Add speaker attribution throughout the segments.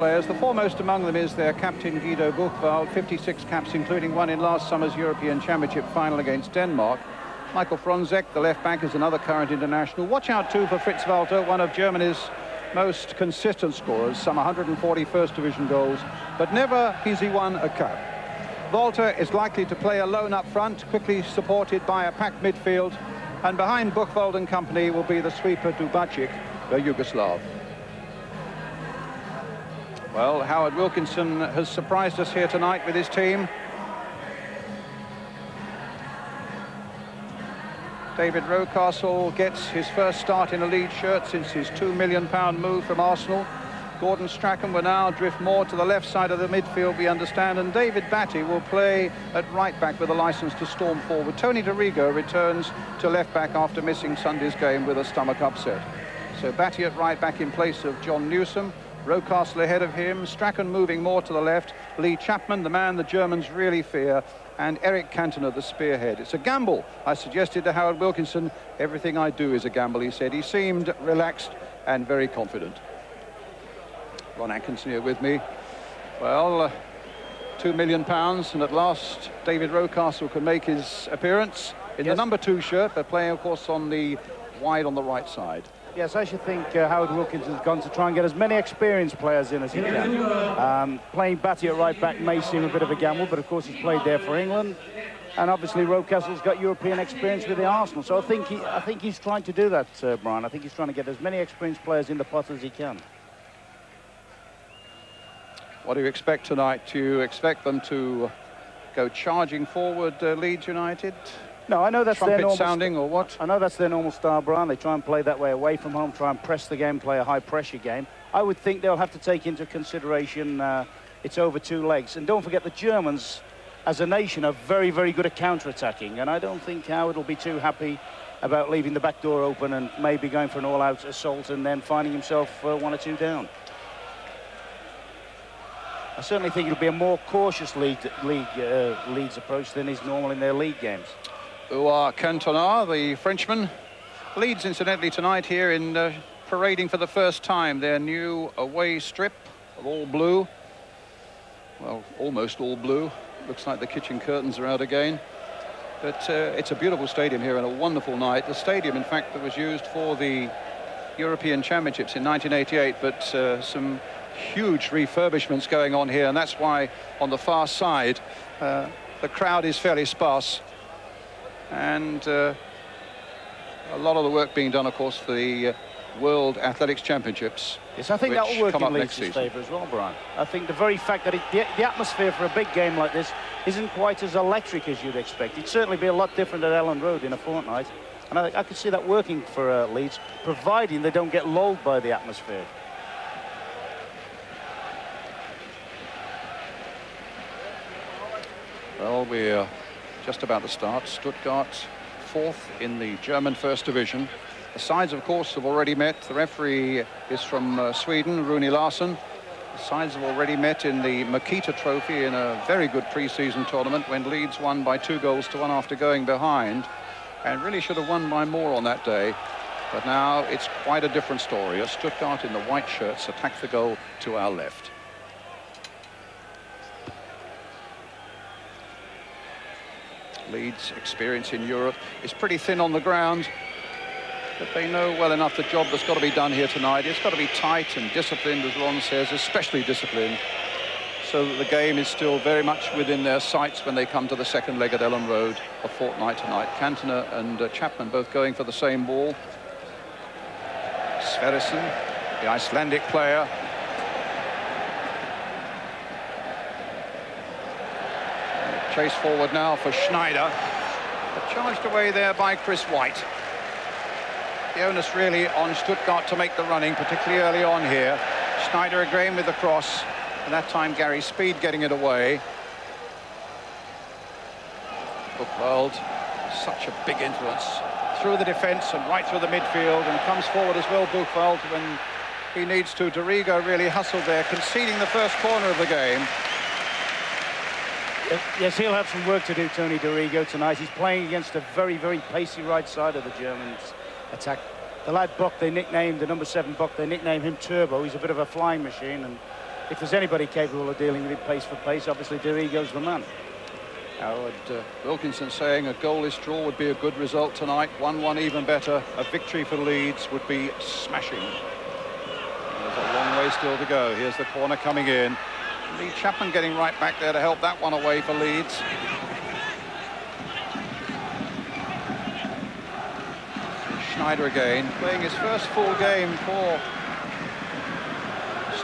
Speaker 1: Players. The foremost among them is their captain Guido Buchwald, 56 caps including one in last summer's European Championship final against Denmark. Michael Fronzek, the left back, is another current international. Watch out too for Fritz Walter, one of Germany's most consistent scorers, some 140 First Division goals, but never has he won a cup. Walter is likely to play alone up front, quickly supported by a packed midfield, and behind Buchwald and company will be the sweeper Dubacic, the Yugoslav. Well, Howard Wilkinson has surprised us here tonight with his team. David Rocastle gets his first start in a Leeds shirt since his £2 million move from Arsenal. Gordon Strachan will now drift more to the left side of the midfield, we understand, and David Batty will play at right back with a licence to storm forward. Tony Dorigo returns to left back after missing Sunday's game with a stomach upset. So Batty at right back in place of John Newsom. Rocastle ahead of him, Strachan moving more to the left, Lee Chapman, the man the Germans really fear, and Eric Cantona, the spearhead. It's a gamble. I suggested to Howard Wilkinson, everything I do is a gamble, he said. He seemed relaxed and very confident. Ron Atkinson here with me. Well, £2 million, and at last David Rocastle can make his appearance in the number 2 shirt, but playing, of course, on the wide on the right side.
Speaker 2: Yes, I should think Howard Wilkinson's gone to try and get as many experienced players in as he can. Playing Batty at right back may seem a bit of a gamble, but of course he's played there for England, and obviously Rocastle's got European experience with the Arsenal. So I think he's trying to do that, Brian. I think he's trying to get as many experienced players in the pot as he can.
Speaker 1: What do you expect tonight? Do you expect them to go charging forward, Leeds United?
Speaker 2: No, I know that's their normal
Speaker 1: sounding, or what?
Speaker 2: I know that's their normal style, Brian. They try and play that way away from home, try and press the game, play a high-pressure game. I would think they'll have to take into consideration it's over 2 legs. And don't forget, the Germans, as a nation, are very, very good at counter-attacking. And I don't think Howard will be too happy about leaving the back door open and maybe going for an all-out assault and then finding himself 1 or 2 down. I certainly think it'll be a more cautious Leeds approach than is normal in their league games.
Speaker 1: Cantona, the Frenchman. Leeds, incidentally, tonight here in parading for the first time their new away strip of all blue. Well, almost all blue. Looks like the kitchen curtains are out again. But it's a beautiful stadium here and a wonderful night. The stadium, in fact, that was used for the European Championships in 1988, but some huge refurbishments going on here, and that's why on the far side the crowd is fairly sparse. And a lot of the work being done, of course, for the World Athletics Championships.
Speaker 2: Yes, I think that will work in Leeds' favour as well, Brian. I think the very fact that the atmosphere for a big game like this isn't quite as electric as you'd expect. It'd certainly be a lot different at Ellen Road in a fortnight. And I could see that working for Leeds, providing they don't get lulled by the atmosphere.
Speaker 1: Well, we're just about to start. Stuttgart, 4th in the German First Division. The sides, of course, have already met. The referee is from Sweden, Rune Larsson. The sides have already met in the Makita Trophy in a very good pre-season tournament when Leeds won by 2-1 after going behind, and really should have won by more on that day. But now it's quite a different story. As Stuttgart in the white shirts attack the goal to our left. Leeds' experience in Europe is pretty thin on the ground, but they know well enough the job that's got to be done here tonight. It's got to be tight and disciplined, as Ron says, especially disciplined, so that the game is still very much within their sights when they come to the second leg at Ellen Road a fortnight tonight. Cantona and Chapman both going for the same ball. Sverrisson, the Icelandic player. Chase forward now for Schneider. But charged away there by Chris White. The onus really on Stuttgart to make the running, particularly early on here. Schneider again with the cross, and that time Gary Speed getting it away. Buchwald, such a big influence through the defence and right through the midfield, and comes forward as well, Buchwald, when he needs to. Dorigo really hustled there, conceding the first corner of the game.
Speaker 2: Yes, he'll have some work to do, Tony Dorigo, tonight. He's playing against a very, very pacey right side of the Germans' attack. The lad Buck, they nicknamed, the number 7 Buck, they nicknamed him Turbo. He's a bit of a flying machine, and if there's anybody capable of dealing with it pace for pace, obviously Dorigo's the man.
Speaker 1: Howard Wilkinson saying a goalless draw would be a good result tonight. 1-1 even better. A victory for Leeds would be smashing. There's a long way still to go. Here's the corner coming in. Lee Chapman getting right back there to help that one away for Leeds. Schneider again, playing his first full game for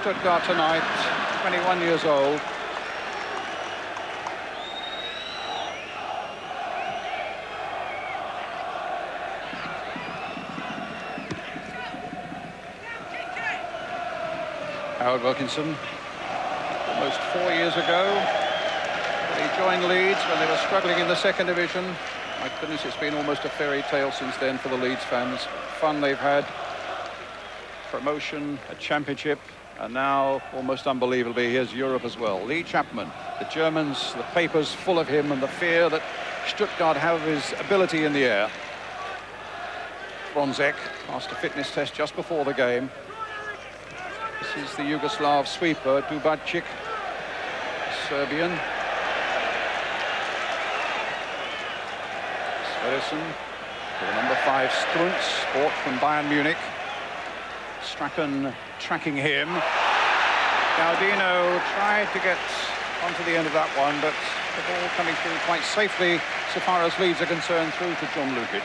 Speaker 1: Stuttgart tonight, 21 years old. Howard Wilkinson, almost 4 years ago, he joined Leeds when they were struggling in the second division. My goodness, it's been almost a fairy tale since then for the Leeds fans. Fun they've had, promotion, a championship, and now, almost unbelievably, here's Europe as well. Lee Chapman, the Germans, the papers full of him and the fear that Stuttgart have of his ability in the air. Bronzek passed a fitness test just before the game. This is the Yugoslav sweeper, Dubadčić, Serbian. Sverrisson, the number 5 Strunz, bought from Bayern Munich. Strachan tracking him. Gaudino tried to get onto the end of that one, but the ball coming through quite safely, so far as Leeds are concerned, through to John Lukic.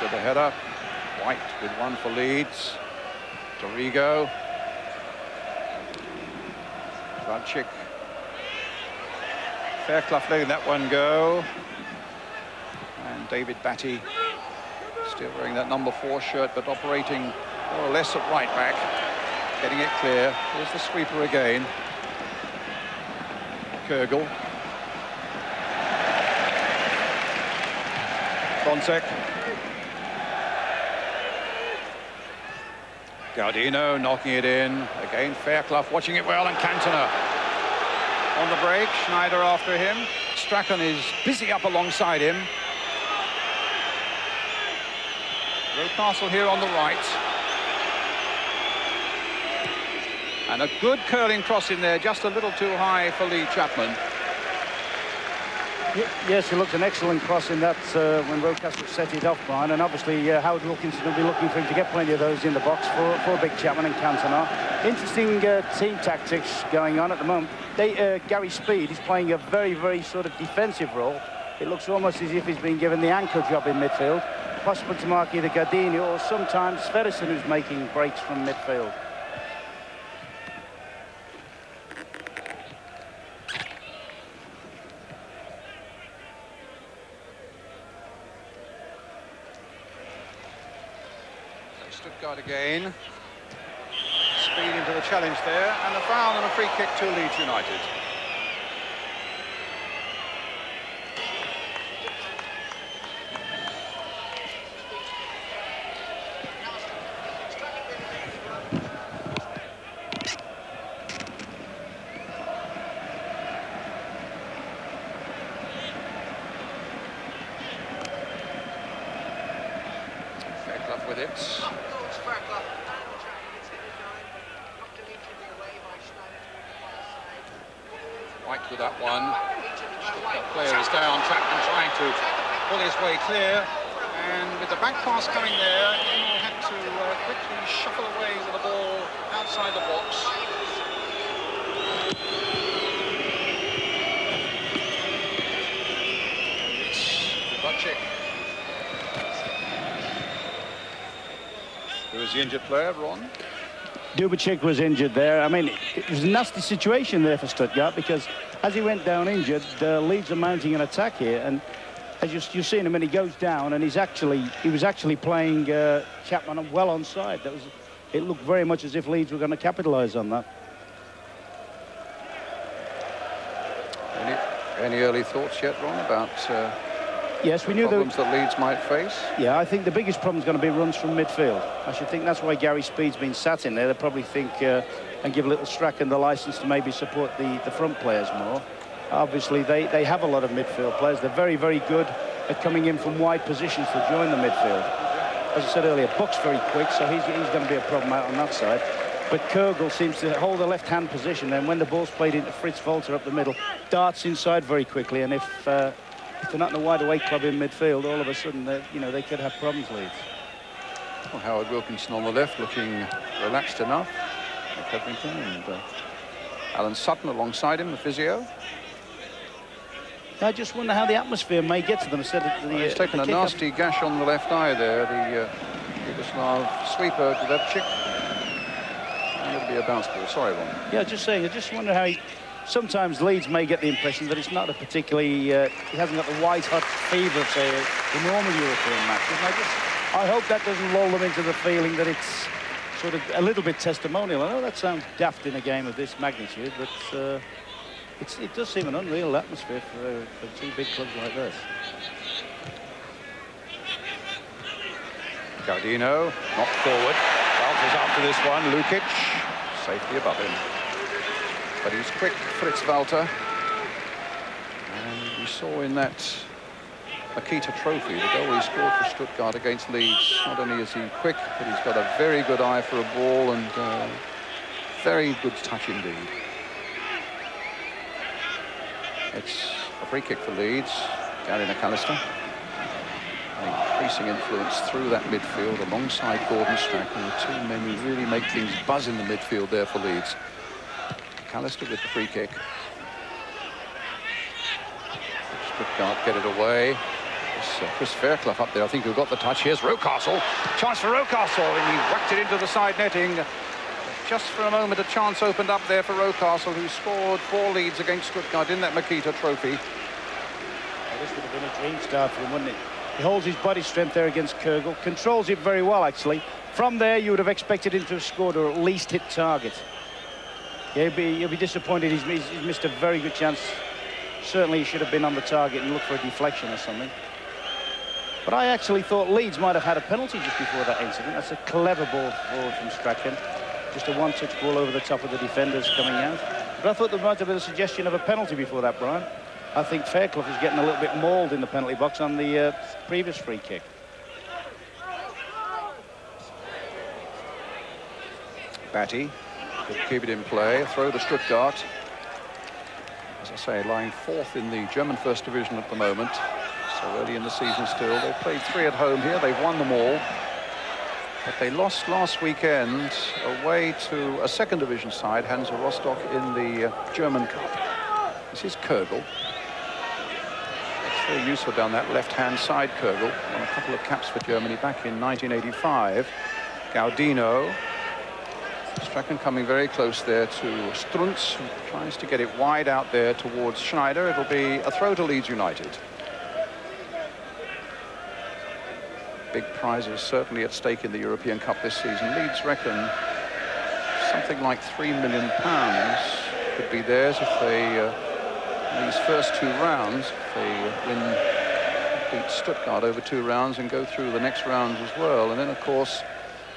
Speaker 1: With the header. White with one for Leeds. Dorigo. Dubadčić. Fairclough letting that one go. And David Batty still wearing that number 4 shirt, but operating more or less at right back. Getting it clear. Here's the sweeper again. Kürgel. Bronzek. Gaudino knocking it in. Again, Fairclough watching it well, and Cantona on the break. Schneider after him. Strachan is busy up alongside him. Rocastle here on the right. And a good curling cross in there, just a little too high for Lee Chapman.
Speaker 2: Yes, it looked an excellent cross in that when Rocastle set it off, Brian, and obviously Howard Wilkinson will be looking for him to get plenty of those in the box for Big Chapman and Cantona. Interesting team tactics going on at the moment. Gary Speed is playing a very, very sort of defensive role. It looks almost as if he's been given the anchor job in midfield, possible to mark either Gaudino or sometimes Sverrisson, who's making breaks from midfield.
Speaker 1: Stuttgart again. Speed into the challenge there, and a foul and a free kick to Leeds United. Fairclough with it. White with that one. That player is down, Chapman trying to pull his way clear, and with the back pass coming there, Emil had to quickly shuffle away with the ball outside the box. It's Dubadčić. Who was the injured player, Ron?
Speaker 2: Dubadčić was injured there. I mean, it was a nasty situation there for Stuttgart, because as he went down injured, Leeds are mounting an attack here, and as you've seen him, when he goes down, and he was actually playing Chapman well onside. It looked very much as if Leeds were going to capitalise on that.
Speaker 1: Any early thoughts yet, Ron, about
Speaker 2: yes, we knew
Speaker 1: problems that Leeds might face?
Speaker 2: Yeah, I think the biggest problem is going to be runs from midfield. I should think that's why Gary Speed's been sat in there. They probably think and give little Strachan the licence to maybe support the front players more. Obviously, they have a lot of midfield players. They're very, very good at coming in from wide positions to join the midfield. As I said earlier, Buck's very quick, so he's going to be a problem out on that side. But Kürgl seems to hold a left-hand position, and when the ball's played into Fritz Walter up the middle, darts inside very quickly. And if they're not in a wide-awake club in midfield, all of a sudden, they could have problems, Leeds.
Speaker 1: Well, Howard Wilkinson on the left, looking relaxed enough. Covington and Alan Sutton alongside him, the physio.
Speaker 2: I just wonder how the atmosphere may get to them. He's
Speaker 1: taken a nasty gash on the left eye there, the Yugoslav sweeper, Gulevchik. And it'll be a bounce ball. Sorry, Ron.
Speaker 2: Yeah, just saying, I just wonder how sometimes Leeds may get the impression that it's not a particularly... he hasn't got the white-hot fever of, say, the normal European matches. And I hope that doesn't lull them into the feeling that it's sort of a little bit testimonial. I know that sounds daft in a game of this magnitude, but it does seem an unreal atmosphere for two big clubs like this.
Speaker 1: Gaudino knocked forward. Walter's after this one. Lukic safely above him, but he's quick, Fritz Walter. And we saw in that Makita Trophy, the goal he scored for Stuttgart against Leeds. Not only is he quick, but he's got a very good eye for a ball and very good touch indeed. It's a free kick for Leeds. Gary Neckarstadion. Increasing influence through that midfield alongside Gordon Strachan. The two men who really make things buzz in the midfield there for Leeds. Neckarstadion with the free kick. Stuttgart get it away. Chris Fairclough up there, I think, who got the touch. Here's Rocastle. Chance for Rocastle, and he whacked it into the side netting. Just for a moment, a chance opened up there for Rocastle, who scored 4 leads against Stuttgart in that Makita Trophy.
Speaker 2: Well, this would have been a dream start for him, wouldn't it? He holds his body strength there against Kürgl. Controls it very well, actually. From there, you would have expected him to have scored or at least hit target. Yeah, he'll be disappointed. He's missed a very good chance. Certainly, he should have been on the target and looked for a deflection or something. But I actually thought Leeds might have had a penalty just before that incident. That's a clever ball forward from Strachan. Just a one-touch ball over the top of the defenders coming out. But I thought there might have been a suggestion of a penalty before that, Brian. I think Fairclough is getting a little bit mauled in the penalty box on the previous free kick.
Speaker 1: Batty could keep it in play. A throw to Stuttgart. As I say, lying 4th in the German First Division at the moment. So early in the season still. They played 3 at home here. They've won them all. But they lost last weekend away to a second division side, Hansa Rostock, in the German Cup. This is Kürgl. It's very useful down that left-hand side, Kürgl. Won a couple of caps for Germany back in 1985. Gaudino. Strachan coming very close there to Strunz, who tries to get it wide out there towards Schneider. It'll be a throw to Leeds United. Big prizes certainly at stake in the European Cup this season. Leeds reckon something like £3 million could be theirs if they, these first 2 rounds, if they beat Stuttgart over 2 rounds and go through the next rounds as well. And then, of course,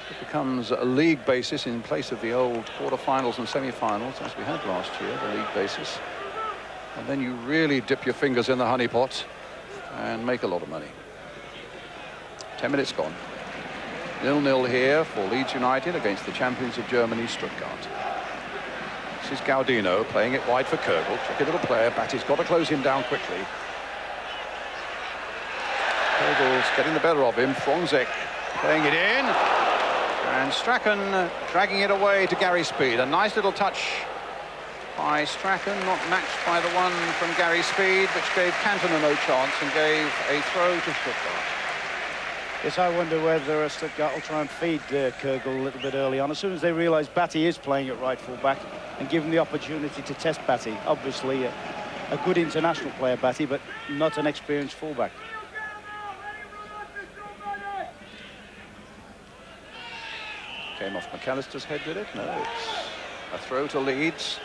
Speaker 1: it becomes a league basis in place of the old quarterfinals and semi-finals, as we had last year, the league basis. And then you really dip your fingers in the honey pot and make a lot of money. 10 minutes gone. 0-0 here for Leeds United against the champions of Germany, Stuttgart. This is Gaudino playing it wide for Kürgl. Tricky little player. Batty's got to close him down quickly. Kürgl's getting the better of him. Fronzek playing it in. And Strachan dragging it away to Gary Speed. A nice little touch by Strachan, not matched by the one from Gary Speed, which gave Cantona no chance and gave a throw to Stuttgart.
Speaker 2: Yes, I wonder whether Stuttgart will try and feed Kürgl a little bit early on, as soon as they realise Batty is playing at right full-back, and give him the opportunity to test Batty. Obviously, a good international player, Batty, but not an experienced full-back.
Speaker 1: Came off McAllister's head, did it? No, it's a throw to Leeds.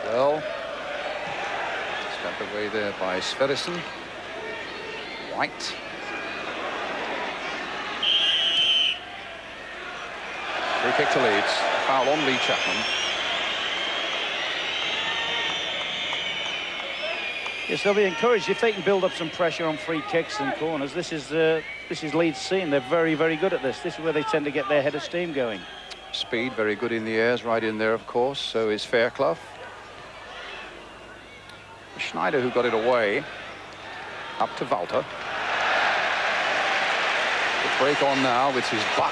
Speaker 1: Well, stabbed away there by by Sverrisson. White. Free kick to Leeds. Foul on Lee Chapman.
Speaker 2: Yes, they'll be encouraged if they can build up some pressure on free kicks and corners. This is Leeds' scene. They're very, very good at this. This is where they tend to get their head of steam going.
Speaker 1: Speed, very good in the airs, right in there, of course. So is Fairclough. Schneider, who got it away. Up to Walter. The break on now with his butt.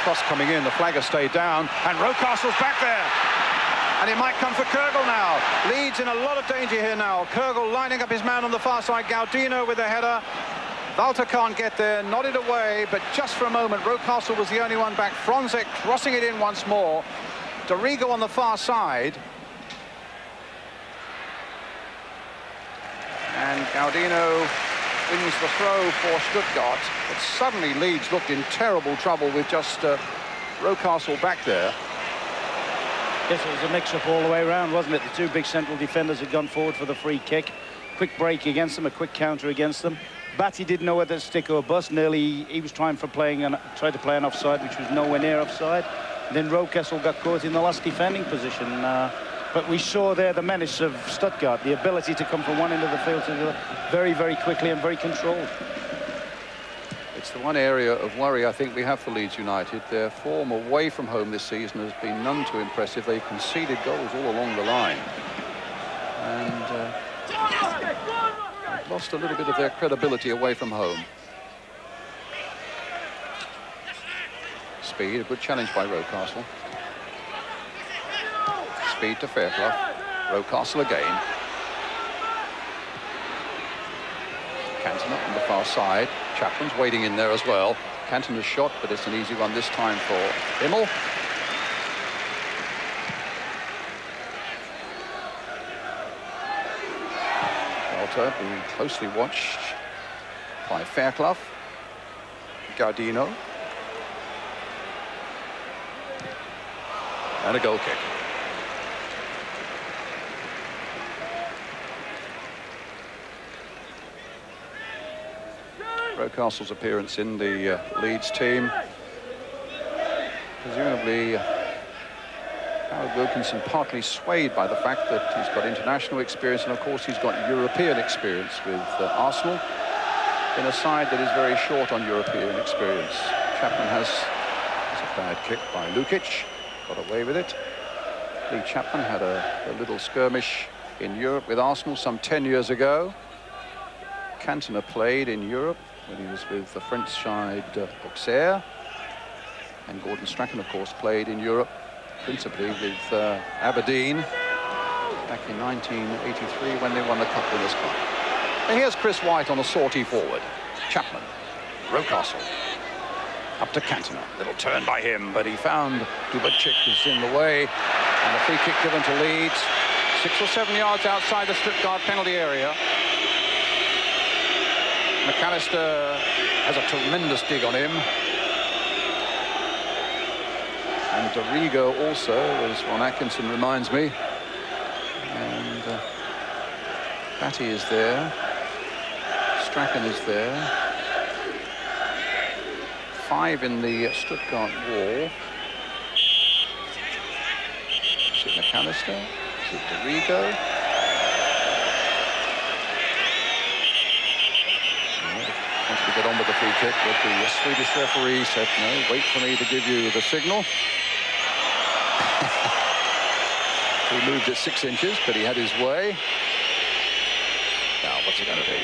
Speaker 1: Cross coming in, the flag has stayed down, and Rocastle's back there. And it might come for Kurgel now. Leeds in a lot of danger here now. Kurgel lining up his man on the far side. Gaudino with the header. Walter can't get there, nodded away, but just for a moment, Rocastle was the only one back. Fronzek crossing it in once more. Dorigo on the far side. And Gaudino wins the throw for Stuttgart. But suddenly Leeds looked in terrible trouble with just Rocastle back there.
Speaker 2: Yes, it was a mix-up all the way around, wasn't it? The two big central defenders had gone forward for the free kick. Quick break against them, a quick counter against them. Batty didn't know whether to stick or bust. Nearly, he was tried to play an offside, which was nowhere near offside. And then Rocastle got caught in the last defending position. But we saw there the menace of Stuttgart, the ability to come from one end of the field to the other very, very quickly and very controlled.
Speaker 1: It's the one area of worry I think we have for Leeds United. Their form away from home this season has been none too impressive. They've conceded goals all along the line. And they've lost a little bit of their credibility away from home. Speed, a good challenge by Rocastle. Speed to Fairclough. Rocastle again. Cantona on the far side. Chapman's waiting in there as well. Cantona's shot, but it's an easy one this time for Immel. Walter being closely watched by Fairclough. Gaudino. And a goal kick. Rocastle's appearance in the Leeds team. Presumably, Howard Wilkinson partly swayed by the fact that he's got international experience, and of course he's got European experience with Arsenal in a side that is very short on European experience. Chapman has a bad kick by Lukic, got away with it. Lee Chapman had a little skirmish in Europe with Arsenal some 10 years ago. Cantona played in Europe when he was with the French side Auxerre. And Gordon Strachan, of course, played in Europe, principally with Aberdeen back in 1983 when they won the Cup Winners' Cup. And here's Chris White on a sortie forward. Chapman, Rocastle, up to Cantona. Little turn by him, but he found Dubicic was in the way. And the free kick given to Leeds. 6 or 7 yards outside the Stuttgart penalty area. McAllister has a tremendous dig on him. And Dorigo also, as Ron Atkinson reminds me. And Batty is there. Strachan is there. 5 in the Stuttgart wall. Is it McAllister? Is it Dorigo? Once we get on with the free kick, but the Swedish referee said, no, wait for me to give you the signal. He moved it 6 inches, but he had his way. Now, what's it going to be?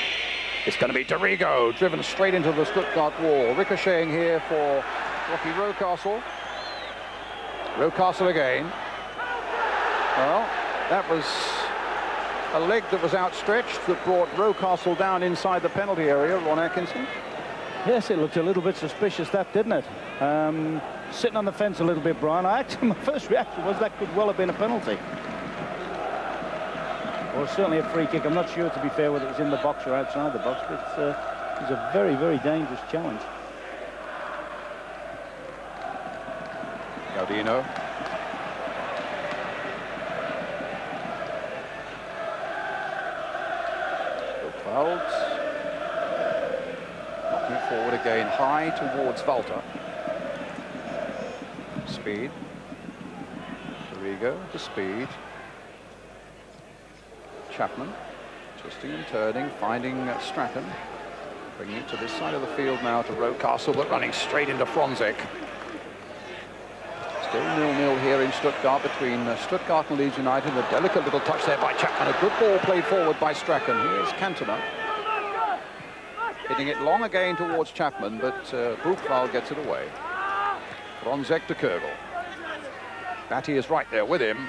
Speaker 1: It's going to be Dorigo, driven straight into the Stuttgart wall. Ricocheting here for Rocky Rocastle. Rocastle again. Well, that was a leg that was outstretched that brought Rocastle down inside the penalty area, Ron Atkinson.
Speaker 2: Yes, it looked a little bit suspicious, that, didn't it? Sitting on the fence a little bit, Brian. My first reaction was that could well have been a penalty. Or certainly a free kick. I'm not sure, to be fair, whether it was in the box or outside the box, but it's a very, very dangerous challenge.
Speaker 1: Gaudino. Veld. Knocking it forward again, high towards Walter. Speed. Rodrigo to Speed. Chapman. Twisting and turning, finding Strachan. Bringing it to this side of the field now to Rocastle, but running straight into Fronzek. Still 0-0 here in Stuttgart between Stuttgart and Leeds United. A delicate little touch there by Chapman. A good ball played forward by Strachan. Here's Cantona. Hitting it long again towards Chapman, but Buchwald gets it away. Fronzek to Kürgel. Batty is right there with him.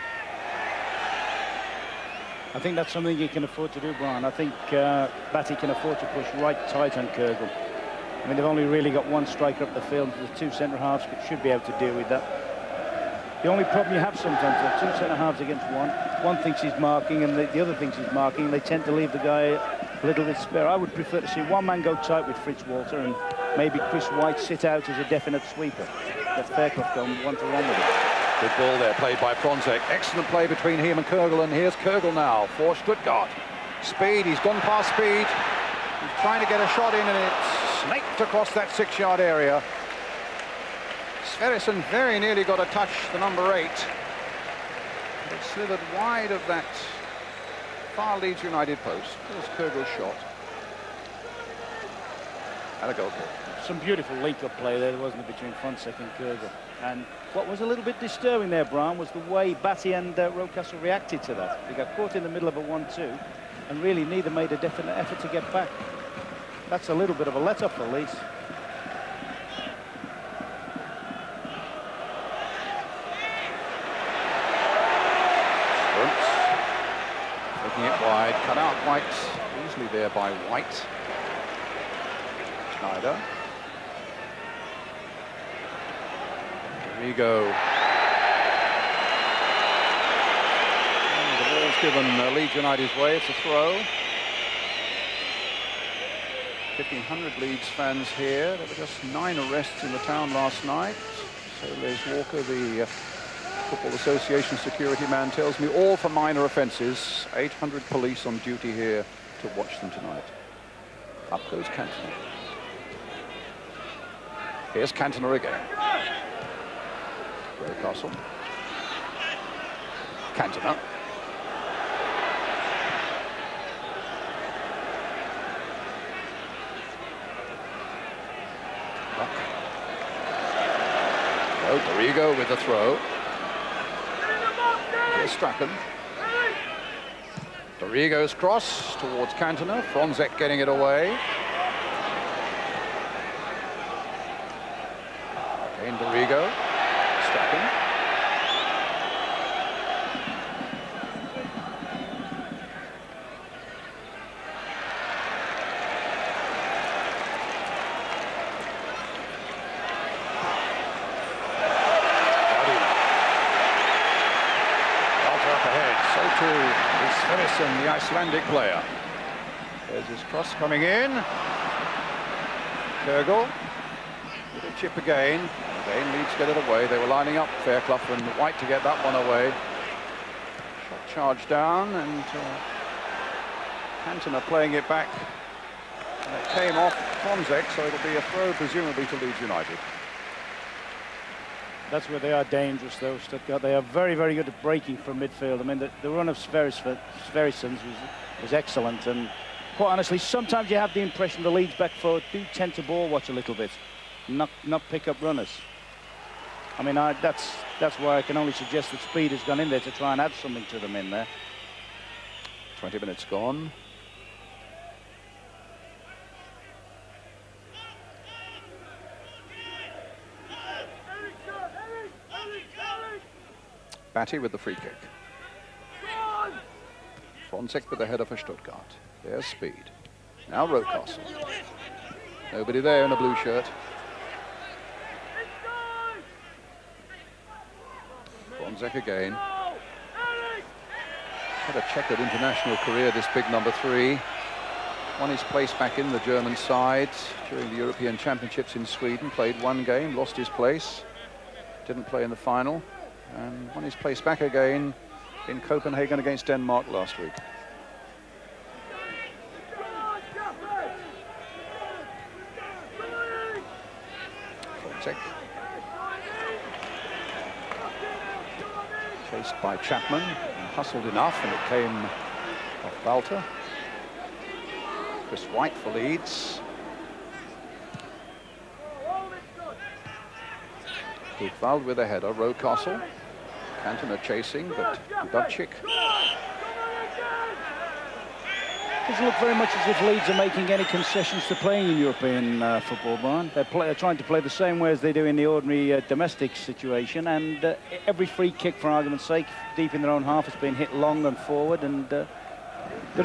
Speaker 2: I think that's something he can afford to do, Brian. I think Batty can afford to push right tight on Kürgel. I mean, they've only really got one striker up the field. The two centre-halves should be able to deal with that. The only problem you have sometimes are two centre-halves against one. One thinks he's marking and the other thinks he's marking, and they tend to leave the guy a little bit spare. I would prefer to see one man go tight with Fritz Walter and maybe Chris White sit out as a definite sweeper. Let Fairclough go one-to-one with it.
Speaker 1: Good ball there, played by Fronzek. Excellent play between him and Kürgel, and here's Kürgel now for Stuttgart. Speed, he's gone past Speed. He's trying to get a shot in, and it's snaked across that 6-yard area. Sverrisson very nearly got a touch, the number 8. It slithered wide of that far Leeds United post. There's Kürgel's shot. And a goal kick.
Speaker 2: Some beautiful link-up play there, wasn't it, between Fronzek and Kürgel. And what was a little bit disturbing there, Brian, was the way Batty and Rocastle reacted to that. They got caught in the middle of a 1-2, and really neither made a definite effort to get back. That's a little bit of a let-up for Leeds.
Speaker 1: Looking it wide, cut out White, easily there by White. Schneider. Rodrigo. The ball's given Leeds United's way. It's a throw. 1,500 Leeds fans here. There were just 9 arrests in the town last night. So Les Walker, the Football Association security man, tells me all for minor offences. 800 police on duty here to watch them tonight. Up goes Cantona. Here's Cantona again. Rocastle. Cantona. Rodrigo with the throw. Here's Strachan. Rodrigo's cross towards Cantona. Fronzek getting it away. Again, Rodrigo. Strachan. The Icelandic player. There's his cross coming in. Kürgel. Little chip again. Again, Leeds get it away. They were lining up Fairclough and White to get that one away. Shot charged down, and Cantona playing it back. And it came off Fronzek, so it'll be a throw presumably to Leeds United.
Speaker 2: That's where they are dangerous, though, Stuttgart. They are very, very good at breaking from midfield. I mean, the run of Sverrisson's was excellent. And quite honestly, sometimes you have the impression the Leeds back four do tend to ball watch a little bit, not pick up runners. I mean, that's why I can only suggest that Speed has gone in there to try and add something to them in there.
Speaker 1: 20 minutes gone. Batty with the free kick. Fronzek with the header for Stuttgart. There's Speed. Now Rocastle. Nobody there in a blue shirt. Fronzek again. Had a checkered international career, this big number 3. Won his place back in the German side during the European Championships in Sweden. Played 1 game, lost his place. Didn't play in the final. And won his place back again in Copenhagen against Denmark last week. Franzek. Chased by Chapman, and hustled enough, and it came off Walter. Chris White for Leeds. Hoogveld with a header, Rocastle. Cantona chasing, but Dubčík.
Speaker 2: Doesn't look very much as if Leeds are making any concessions to playing in European football, Brian. They're trying to play the same way as they do in the ordinary domestic situation, and every free kick, for argument's sake, deep in their own half has been hit long and forward, and there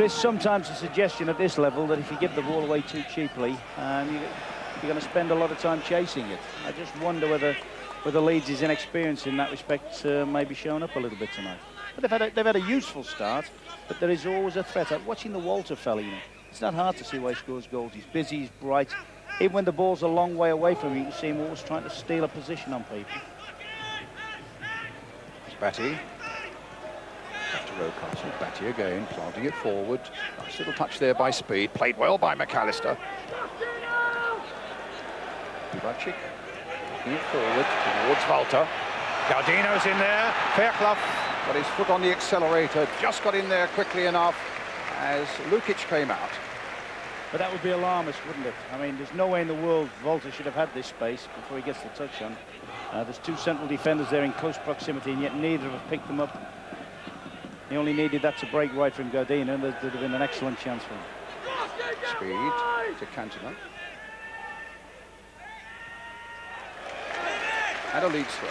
Speaker 2: is sometimes a suggestion at this level that if you give the ball away too cheaply, you're going to spend a lot of time chasing it. I just wonder whether Leeds' inexperience in that respect may be showing up a little bit tonight. But they've had a useful start, but there is always a threat. I'm watching the Walter fella, you know. It's not hard to see why he scores goals. He's busy, he's bright. Even when the ball's a long way away from him, you can see him always trying to steal a position on people.
Speaker 1: It's Batty. Back to Rocastle. Batty again, planting it forward. Nice little touch there by Speed. Played well by McAllister. Dubčík. Taking it forward towards Walter. Gardino's in there. Fairclough got his foot on the accelerator. Just got in there quickly enough as Lukic came out.
Speaker 2: But that would be alarmist, wouldn't it? I mean, there's no way in the world Walter should have had this space before he gets the touch on. There's two central defenders there in close proximity, and yet neither have picked them up. He only needed that to break right from Gardino, and there'd have been an excellent chance for him.
Speaker 1: Speed to Cantona. And a Leeds throw.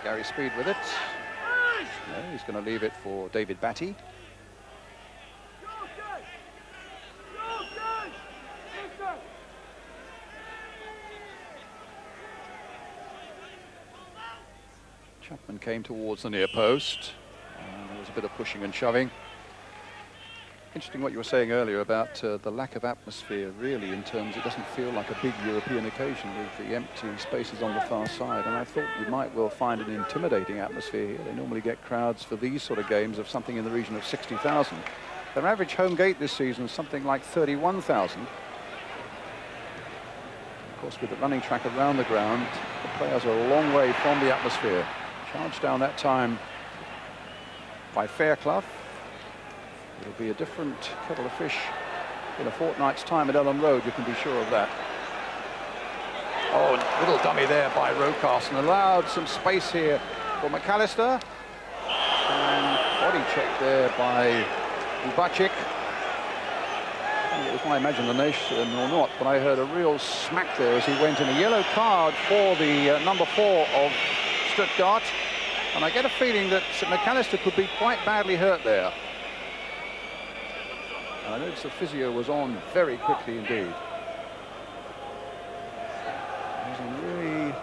Speaker 1: Gary Speed with it. No, he's going to leave it for David Batty. Chapman came towards the near post. And there was a bit of pushing and shoving. Interesting what you were saying earlier about the lack of atmosphere, really, in terms it doesn't feel like a big European occasion with the empty spaces on the far side. And I thought you might well find an intimidating atmosphere here. They normally get crowds for these sort of games of something in the region of 60,000. Their average home gate this season is something like 31,000. Of course, with the running track around the ground, the players are a long way from the atmosphere. Charged down that time by Fairclough. It'll be a different kettle of fish in a fortnight's time at Ellen Road, you can be sure of that. Oh, little dummy there by Rocastle, allowed some space here for McAllister. And body check there by Dubčík. I don't know if it was my imagination or not, but I heard a real smack there as he went in. A yellow card for the number 4 of Stuttgart. And I get a feeling that McAllister could be quite badly hurt there. I noticed the physio was on very quickly indeed. He's in really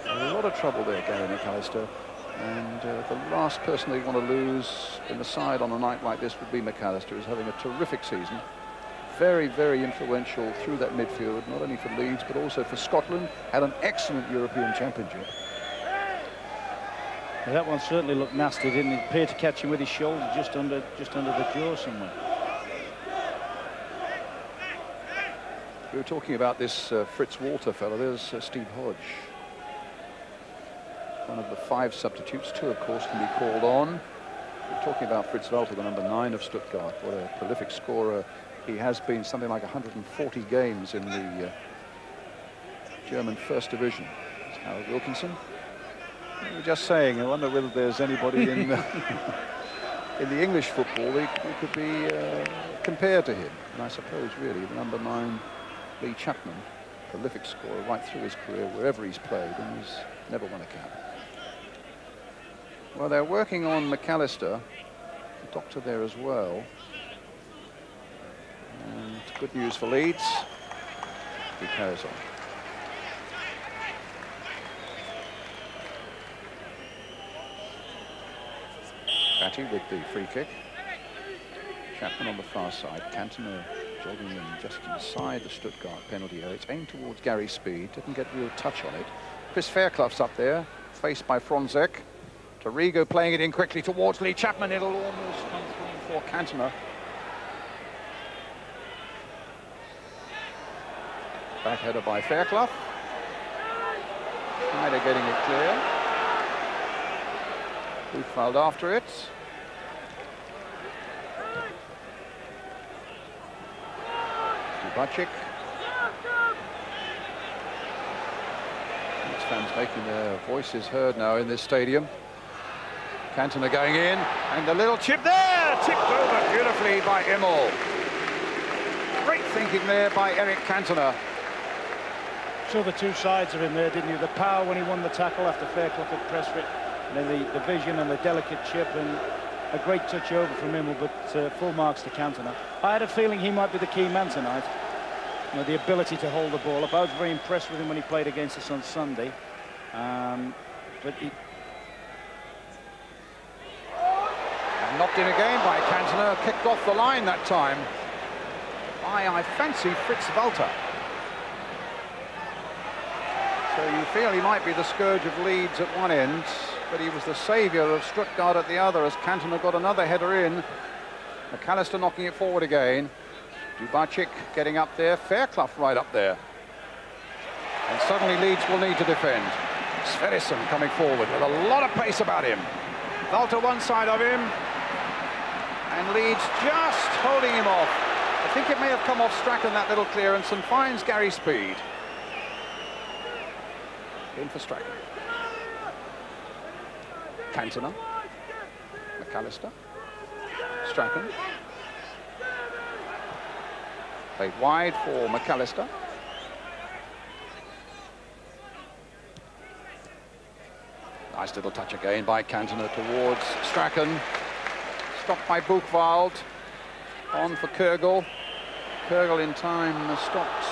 Speaker 1: a lot of trouble there, Gary McAllister. And the last person they want to lose in the side on a night like this would be McAllister, who's having a terrific season. Very, very influential through that midfield, not only for Leeds, but also for Scotland. Had an excellent European Championship.
Speaker 2: Yeah, that one certainly looked nasty, didn't it? Appeared to catch him with his shoulder just under the jaw somewhere.
Speaker 1: We were talking about this Fritz Walter fellow. There's Steve Hodge. One of the 5 substitutes. 2, of course, can be called on. We're talking about Fritz Walter, the number 9 of Stuttgart. What a prolific scorer he has been. Something like 140 games in the German First Division. It's Harold Wilkinson. We were just saying, I wonder whether there's anybody in in the English football who could be compared to him. And I suppose, really, the number 9, Lee Chapman, prolific scorer right through his career, wherever he's played, and he's never won a cap. Well, they're working on McAllister, the doctor there as well. And good news for Leeds. He carries on. Batty with the free kick. Chapman on the far side. Cantona jogging in just inside the Stuttgart penalty area. It's aimed towards Gary Speed. Didn't get real touch on it. Chris Fairclough's up there, faced by Franzek. Torrigo playing it in quickly towards Lee Chapman. It'll almost come through for Cantona. Back header by Fairclough. Schneider getting it clear. Boothveld after it. Dubacik. Leeds fans making their voices heard now in this stadium. Cantona going in, and the little chip there, tipped over beautifully by Immel. Great thinking there by Eric Cantona.
Speaker 2: Saw the two sides of him there, didn't you? The power when he won the tackle after Fairclough had pressed for it, and then the vision and the delicate chip, and a great touch over from Immel, but full marks to Cantona. I had a feeling he might be the key man tonight. You know, the ability to hold the ball up. I was very impressed with him when he played against us on Sunday. But he...
Speaker 1: And knocked in again by Cantona, kicked off the line that time by, I fancy, Fritz Walter. So you feel he might be the scourge of Leeds at one end, but he was the saviour of Stuttgart at the other, as Cantona got another header in. McAllister knocking it forward again. Dubacik getting up there, Fairclough right up there. And suddenly Leeds will need to defend. Sverrisson coming forward with a lot of pace about him. Walter one side of him, and Leeds just holding him off. I think it may have come off Strachan, that little clearance, and finds Gary Speed. In for Strachan. Cantona. McAllister. Strachan. Played wide for McAllister. Nice little touch again by Cantona towards Strachan. Stopped by Boothveld. On for Kurgel. Kurgel in time stopped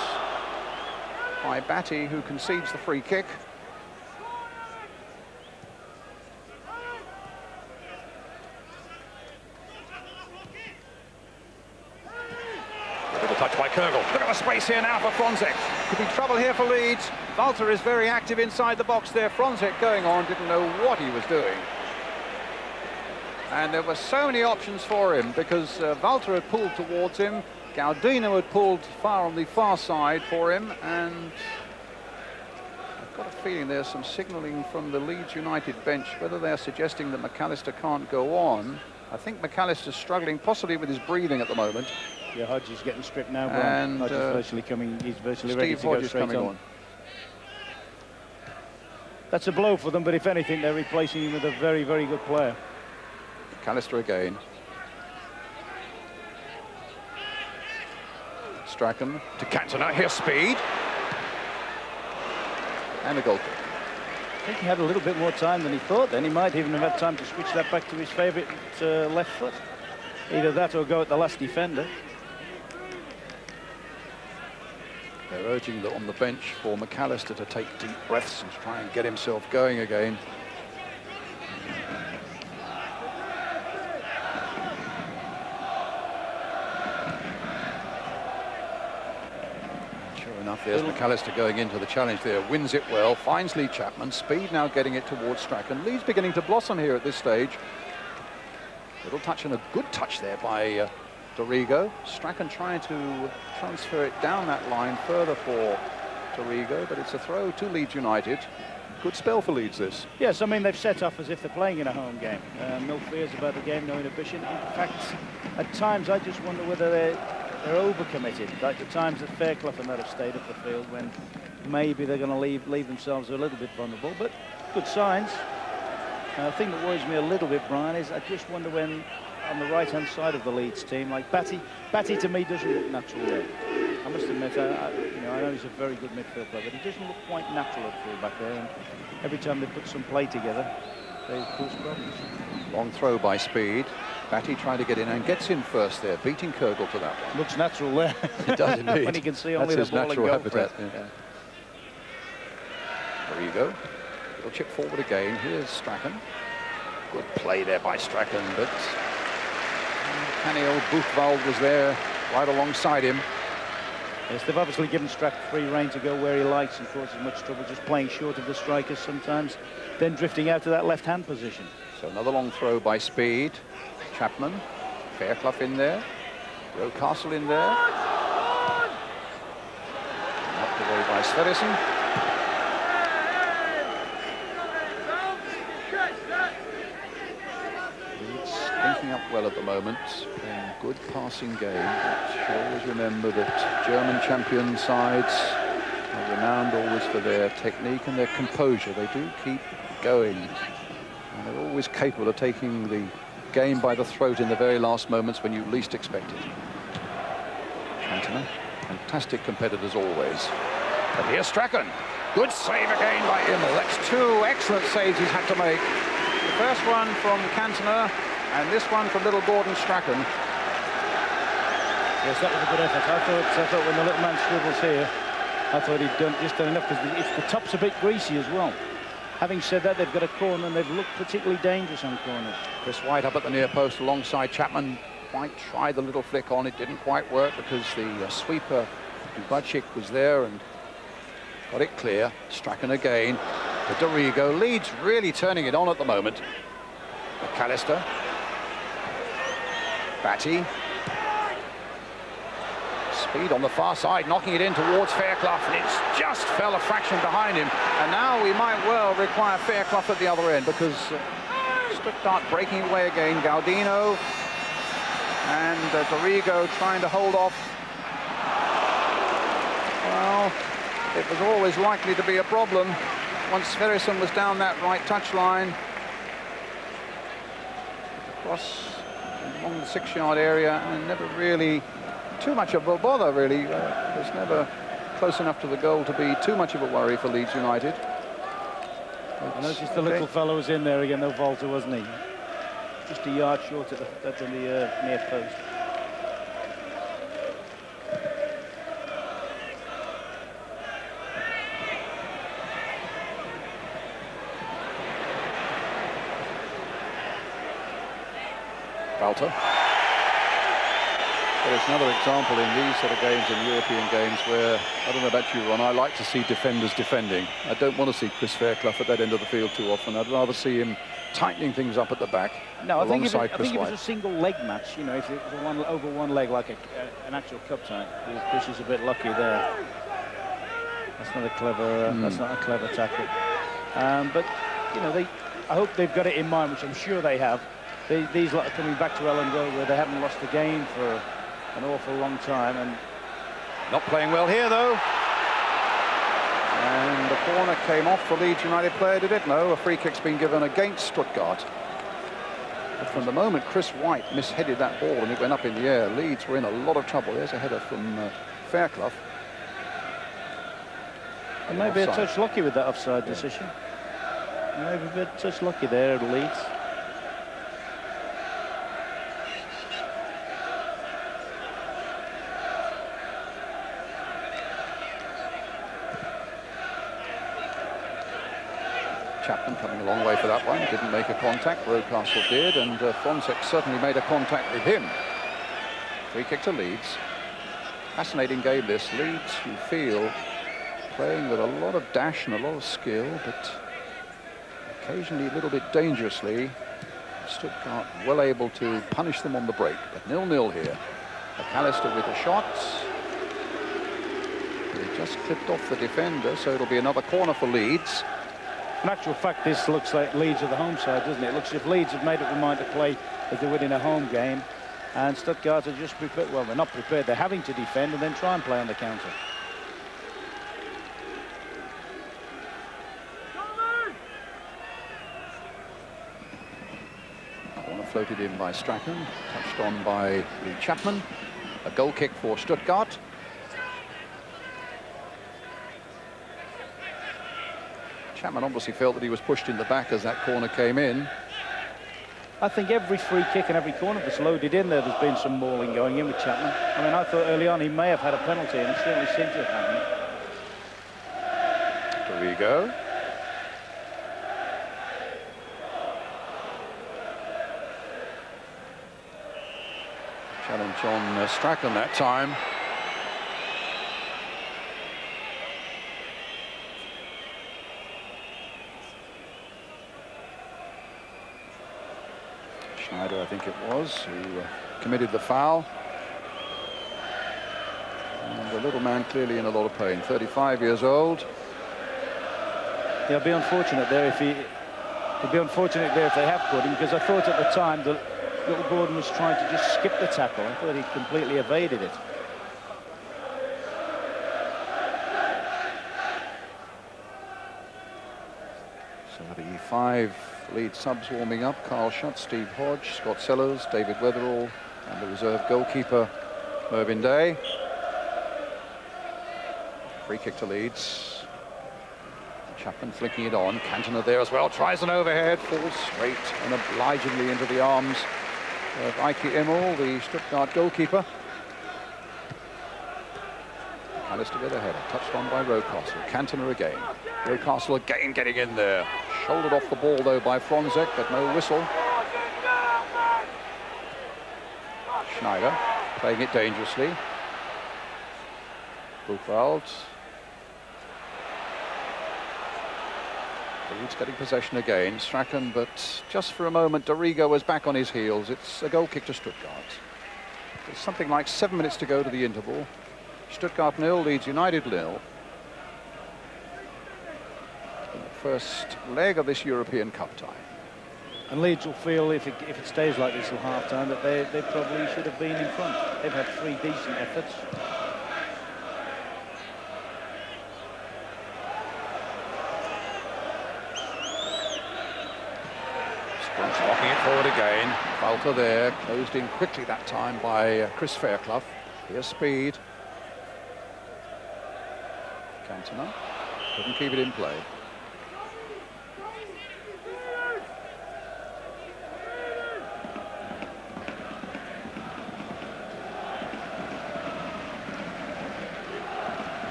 Speaker 1: by Batty, who concedes the free kick. Little touch by Kurgel. Bit of a space here now for Fronzek. Could be trouble here for Leeds. Walter is very active inside the box there. Fronzek going on, didn't know what he was doing. And there were so many options for him, because Walter had pulled towards him. Gaudino had pulled far on the far side for him, and I've got a feeling there's some signalling from the Leeds United bench, whether they're suggesting that McAllister can't go on. I think McAllister's struggling possibly with his breathing at the moment.
Speaker 2: Yeah, Hodge is getting stripped now,
Speaker 1: and
Speaker 2: Hodge is virtually coming, he's virtually ready to go straight on. That's a blow for them, but if anything, they're replacing him with a very, very good player.
Speaker 1: McAllister again. Strachan to Cantona. Here's Speed. And a goal kick.
Speaker 2: I think he had a little bit more time than he thought then. He might even have had time to switch that back to his favourite left foot. Either that or go at the last defender.
Speaker 1: They're urging on the bench for McAllister to take deep breaths and try and get himself going again. There's McAllister going into the challenge there, wins it well, finds Lee Chapman. Speed now getting it towards Strachan. Lee's beginning to blossom here at this stage. Little touch and a good touch there by Dorigo. Strachan trying to transfer it down that line further for Dorigo, but it's a throw to Leeds United. Good spell for Leeds, this.
Speaker 2: Yes, I mean, they've set off as if they're playing in a home game. No fears about the game, no inhibition. In fact, at times I just wonder whether they're overcommitted, like the times that Fairclough and that have stayed up the field, when maybe they're going to leave themselves a little bit vulnerable, but good signs. The thing that worries me a little bit, Brian, is I just wonder when on the right-hand side of the Leeds team, like Batty to me doesn't look natural there. I must admit, I know he's a very good midfield player, but he doesn't look quite natural at full-back there, and every time they put some play together, they cause problems.
Speaker 1: Long throw by Speed. Batty trying to get in and gets in first there, beating Kurgel to that one.
Speaker 2: Looks natural there.
Speaker 1: It does indeed.
Speaker 2: When he can see only
Speaker 1: that's
Speaker 2: the ball
Speaker 1: his natural
Speaker 2: and go
Speaker 1: habitat.
Speaker 2: for it. Yeah.
Speaker 1: There you go. Little chip forward again. Here's Strachan. Good play there by Strachan, but canny old Boothveld was there right alongside him.
Speaker 2: Yes, they've obviously given Strachan free rein to go where he likes and causes much trouble, just playing short of the strikers sometimes, then drifting out to that left-hand position.
Speaker 1: So another long throw by Speed. Chapman, Fairclough in there, Rocastle in there. Knocked away by Sverrisson. Linking up well at the moment, playing good passing game. But you should always remember that German champion sides are renowned always for their technique and their composure. They do keep going, and they're always capable of taking the game by the throat in the very last moments when you least expect it. Cantona, fantastic competitors always. But here's Strachan. Good save again by Immel. That's two excellent saves he's had to make. The first one from Cantona, and this one from little Gordon Strachan.
Speaker 2: Yes, that was a good effort. I thought when the little man scribbles here, I thought he'd just done enough, because the top's a bit greasy as well. Having said that, they've got a corner and they've looked particularly dangerous on corners.
Speaker 1: Chris White up at the near post alongside Chapman. White tried the little flick on. It didn't quite work because the sweeper, Dubacik, was there and got it clear. Strachan again. The Dorigo. Leeds really turning it on at the moment. McAllister. Batty. Speed on the far side, knocking it in towards Fairclough, and it's just fell a fraction behind him. And now we might well require Fairclough at the other end, because Stuttgart breaking away again. Gaudino and Dorigo trying to hold off. Well, it was always likely to be a problem once Sverrisson was down that right touchline. Across along the 6-yard area, and never really too much of a bother, really. It was never close enough to the goal to be too much of a worry for Leeds United.
Speaker 2: I noticed the little fellow was in there again, though, Volta, wasn't he? Just a yard short at the near post.
Speaker 1: Volta. There's another example in these sort of games, in European games, where, I don't know about you, Ron, I like to see defenders defending. I don't want to see Chris Fairclough at that end of the field too often. I'd rather see him tightening things up at the back.
Speaker 2: No, I think if
Speaker 1: it
Speaker 2: was a single leg match, you know, if it was over one leg like an actual cup tie, Chris is a bit lucky there. That's not a clever. That's not a clever tackle. But you know, I hope they've got it in mind, which I'm sure they have. These lot are coming back to Ellen Road, where they haven't lost a game for an awful long time, and
Speaker 1: not playing well here though. And the corner came off for Leeds United player, did it? No, a free kick's been given against Stuttgart. But from the moment Chris White misheaded that ball and it went up in the air, Leeds were in a lot of trouble. There's a header from Fairclough.
Speaker 2: And maybe a touch lucky with that offside decision. Maybe a bit touch lucky there at Leeds.
Speaker 1: Chapman coming a long way for that one. Didn't make a contact. Rocastle did, and Fonsek certainly made a contact with him. Free kick to Leeds. Fascinating game this. Leeds, you feel, playing with a lot of dash and a lot of skill, but occasionally a little bit dangerously. Stuttgart well able to punish them on the break, but 0-0 here. McAllister with the shots. He just clipped off the defender, so it'll be another corner for Leeds.
Speaker 2: In actual fact, this looks like Leeds are the home side, doesn't it? It looks as if Leeds have made up their mind to play as they would in a home game, and Stuttgart are just prepared. Well, they're not prepared. They're having to defend and then try and play on the counter.
Speaker 1: Corner floated in by Strachan, touched on by Lee Chapman. A goal kick for Stuttgart. Chapman obviously felt that he was pushed in the back as that corner came in.
Speaker 2: I think every free kick and every corner that's loaded in there's been some mauling going in with Chapman. I mean, I thought early on he may have had a penalty, and it certainly seemed to have happened.
Speaker 1: Dorigo. Challenge on Strachan that time. Schneider, I think it was, who committed the foul. And the little man clearly in a lot of pain. 35 years old.
Speaker 2: Yeah, it'd be unfortunate there if it'd be unfortunate there if they have put him, because I thought at the time that little Gordon was trying to just skip the tackle. I thought he completely evaded it.
Speaker 1: So the 5 Leeds subs warming up: Carl Schutt, Steve Hodge, Scott Sellers, David Weatherall, and the reserve goalkeeper Mervyn Day. Free kick to Leeds. Chapman flicking it on. Cantona there as well. Tries an overhead. Falls straight and obligingly into the arms of Ike Immel, the Stuttgart goalkeeper. Alistair with a header. Touched on by Rocastle. Cantona again. Rocastle again getting in there. Shouldered off the ball though by Fronzek, but no whistle. Schneider playing it dangerously. Buchwald. Leeds getting possession again. Strachan, but just for a moment, Dorigo was back on his heels. It's a goal kick to Stuttgart. There's something like 7 minutes to go to the interval. Stuttgart 0, Leeds United 0. In the first leg of this European Cup tie.
Speaker 2: And Leeds will feel, if it stays like this till half-time, that they probably should have been in front. They've had 3 decent efforts.
Speaker 1: Locking it forward again. Walter there, closed in quickly that time by Chris Fairclough. Here's speed. Cantona couldn't keep it in play.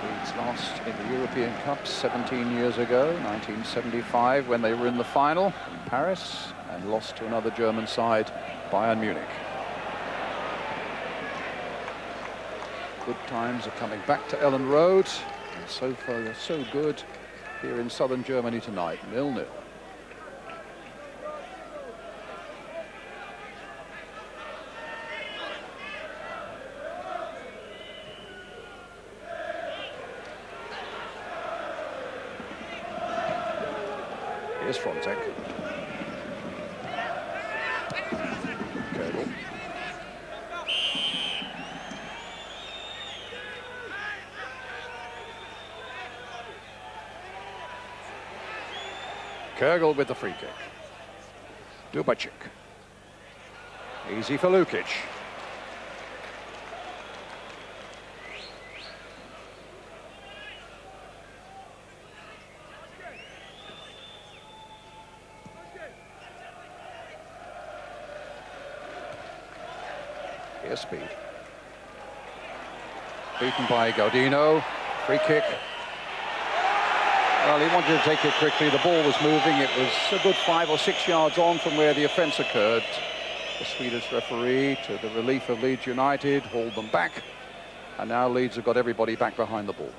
Speaker 1: Leeds lost in the European Cup 17 years ago, 1975, when they were in the final in Paris, and lost to another German side, Bayern Munich. Good times are coming back to Ellen Road, and so far they're so good here in southern Germany tonight, 0-0. Here's Fronzek. Kergel with the free kick. Dubacic. Easy for Lukic. Here's speed. Beaten by Gaudino. Free kick. Well, he wanted to take it quickly. The ball was moving. It was a good 5 or 6 yards on from where the offence occurred. The Swedish referee, to the relief of Leeds United, hauled them back. And now Leeds have got everybody back behind the ball.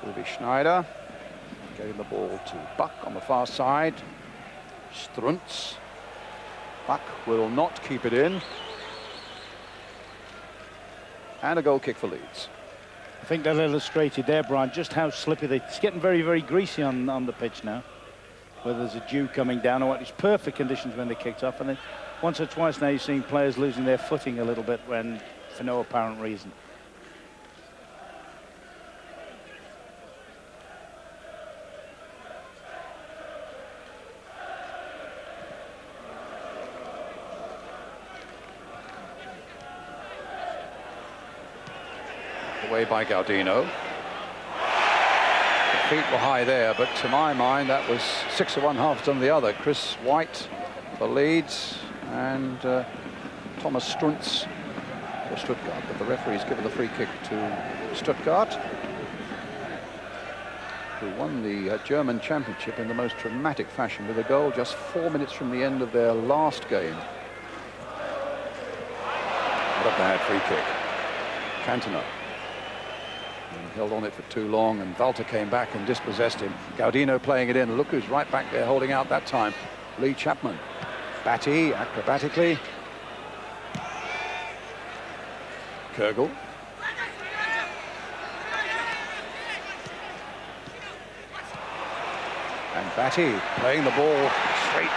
Speaker 1: Ulrich Schneider getting the ball to Buck on the far side. Struntz. Buck will not keep it in. And a goal kick for Leeds.
Speaker 2: I think that illustrated there, Brian, just how slippy it's getting very, very greasy on the pitch now. Whether there's a dew coming down or what, it's perfect conditions when they kicked off. And then once or twice now you've seen players losing their footing a little bit when for no apparent reason.
Speaker 1: Away by Gaudino. The feet were high there, but to my mind that was 6 of one, half done the other. Chris White for Leeds and Thomas Struntz for Stuttgart. But the referee's given the free kick to Stuttgart, who won the German championship in the most dramatic fashion with a goal just 4 minutes from the end of their last game. What a bad free kick. Cantona. Held on it for too long, and Walter came back and dispossessed him. Gaudino playing it in. Look who's right back there holding out that time. Lee Chapman. Batty acrobatically. Kürgel. And Batty playing the ball straight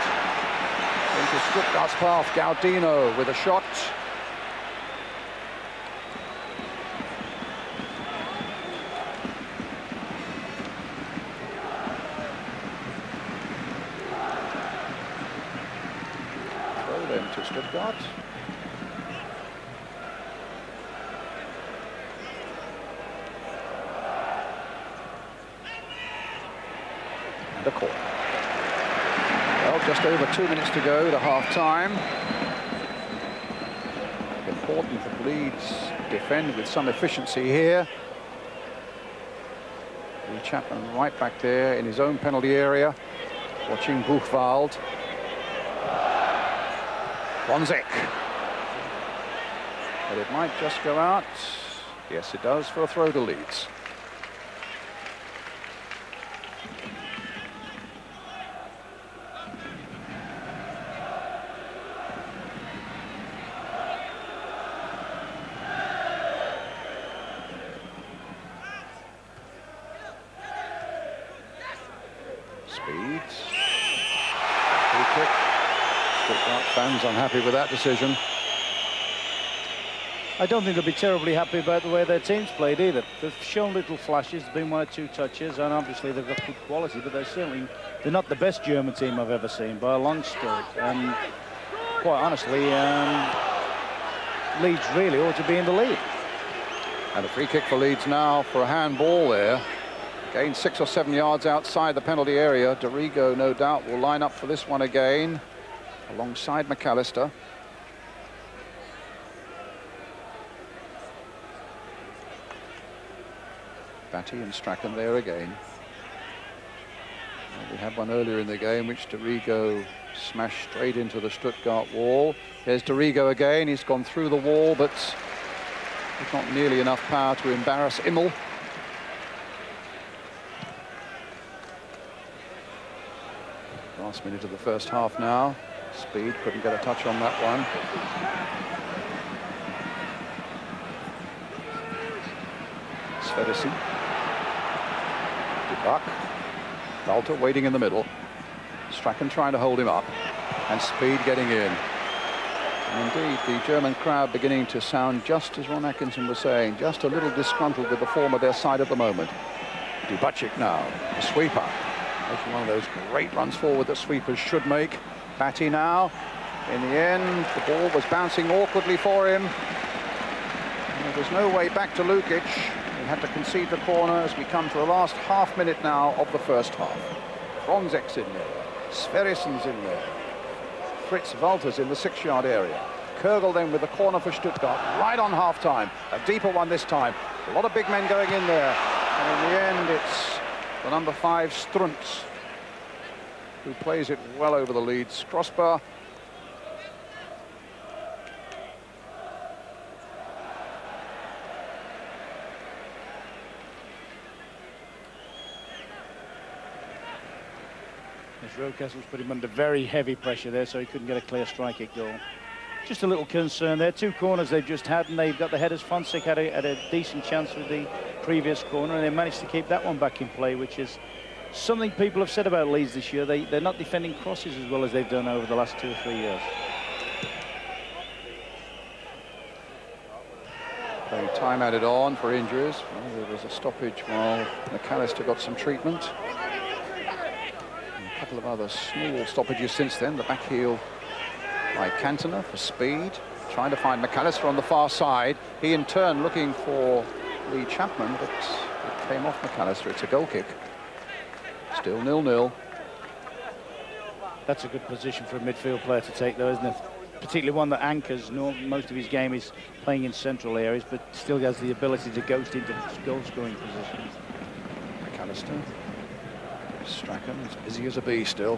Speaker 1: into Stuttgart's path. Gaudino with a shot. Throw them to Stuttgart. The corner. Well, just over 2 minutes to go to half-time. Important that Leeds defend with some efficiency here. Lee Chapman right back there in his own penalty area, watching Buchwald. Bonzek. But it might just go out. Yes, it does, for a throw to Leeds. Speed. Free kick. Stuttgart fans unhappy with that decision.
Speaker 2: I don't think they'll be terribly happy about the way their team's played either. They've shown little flashes, there's been 1 or 2 touches, and obviously they've got good quality, but they're not the best German team I've ever seen by a long stroke. And quite honestly, Leeds really ought to be in the lead.
Speaker 1: And a free kick for Leeds now for a handball there. Again, 6 or 7 yards outside the penalty area. Dorigo, no doubt, will line up for this one again, alongside McAllister. Batty and Strachan there again. Well, we had one earlier in the game, which Dorigo smashed straight into the Stuttgart wall. Here's Dorigo again. He's gone through the wall, but with not nearly enough power to embarrass Immel. Last minute of the first half now. Speed couldn't get a touch on that one. Sverrisson. Dubuck. Walter waiting in the middle. Strachan trying to hold him up. And Speed getting in. And indeed, the German crowd beginning to sound, just as Ron Atkinson was saying, just a little disgruntled with the form of their side at the moment. Dubacic now, the sweeper. Making one of those great runs forward that sweepers should make. Batty now. In the end, the ball was bouncing awkwardly for him. And there's no way back to Lukic. He had to concede the corner as we come to the last half minute now of the first half. Bonzek's in there. Sverrisson's in there. Fritz Walter's in the 6-yard area. Kürgel then with the corner for Stuttgart, right on half-time. A deeper one this time. A lot of big men going in there. And in the end, it's the number 5, Struntz, who plays it well over the Leeds crossbar.
Speaker 2: Rocastle's put him under very heavy pressure there, so he couldn't get a clear strike kick goal. Just a little concern there. 2 corners they've just had, and they've got the headers. Fonseca had a decent chance with the previous corner, and they managed to keep that one back in play, which is something people have said about Leeds this year. They're not defending crosses as well as they've done over the last 2 or 3 years.
Speaker 1: Time added on for injuries. Well, there was a stoppage while McAllister got some treatment. A couple of other small stoppages since then. The back heel by Cantona for Speed, trying to find McAllister on the far side. He in turn looking for Lee Chapman, but it came off McAllister. It's a goal kick. Still 0-0.
Speaker 2: That's a good position for a midfield player to take, though, isn't it? Particularly one that anchors. Most of his game is playing in central areas, but still has the ability to ghost into goal-scoring positions.
Speaker 1: McAllister. Strachan is busy as a bee still.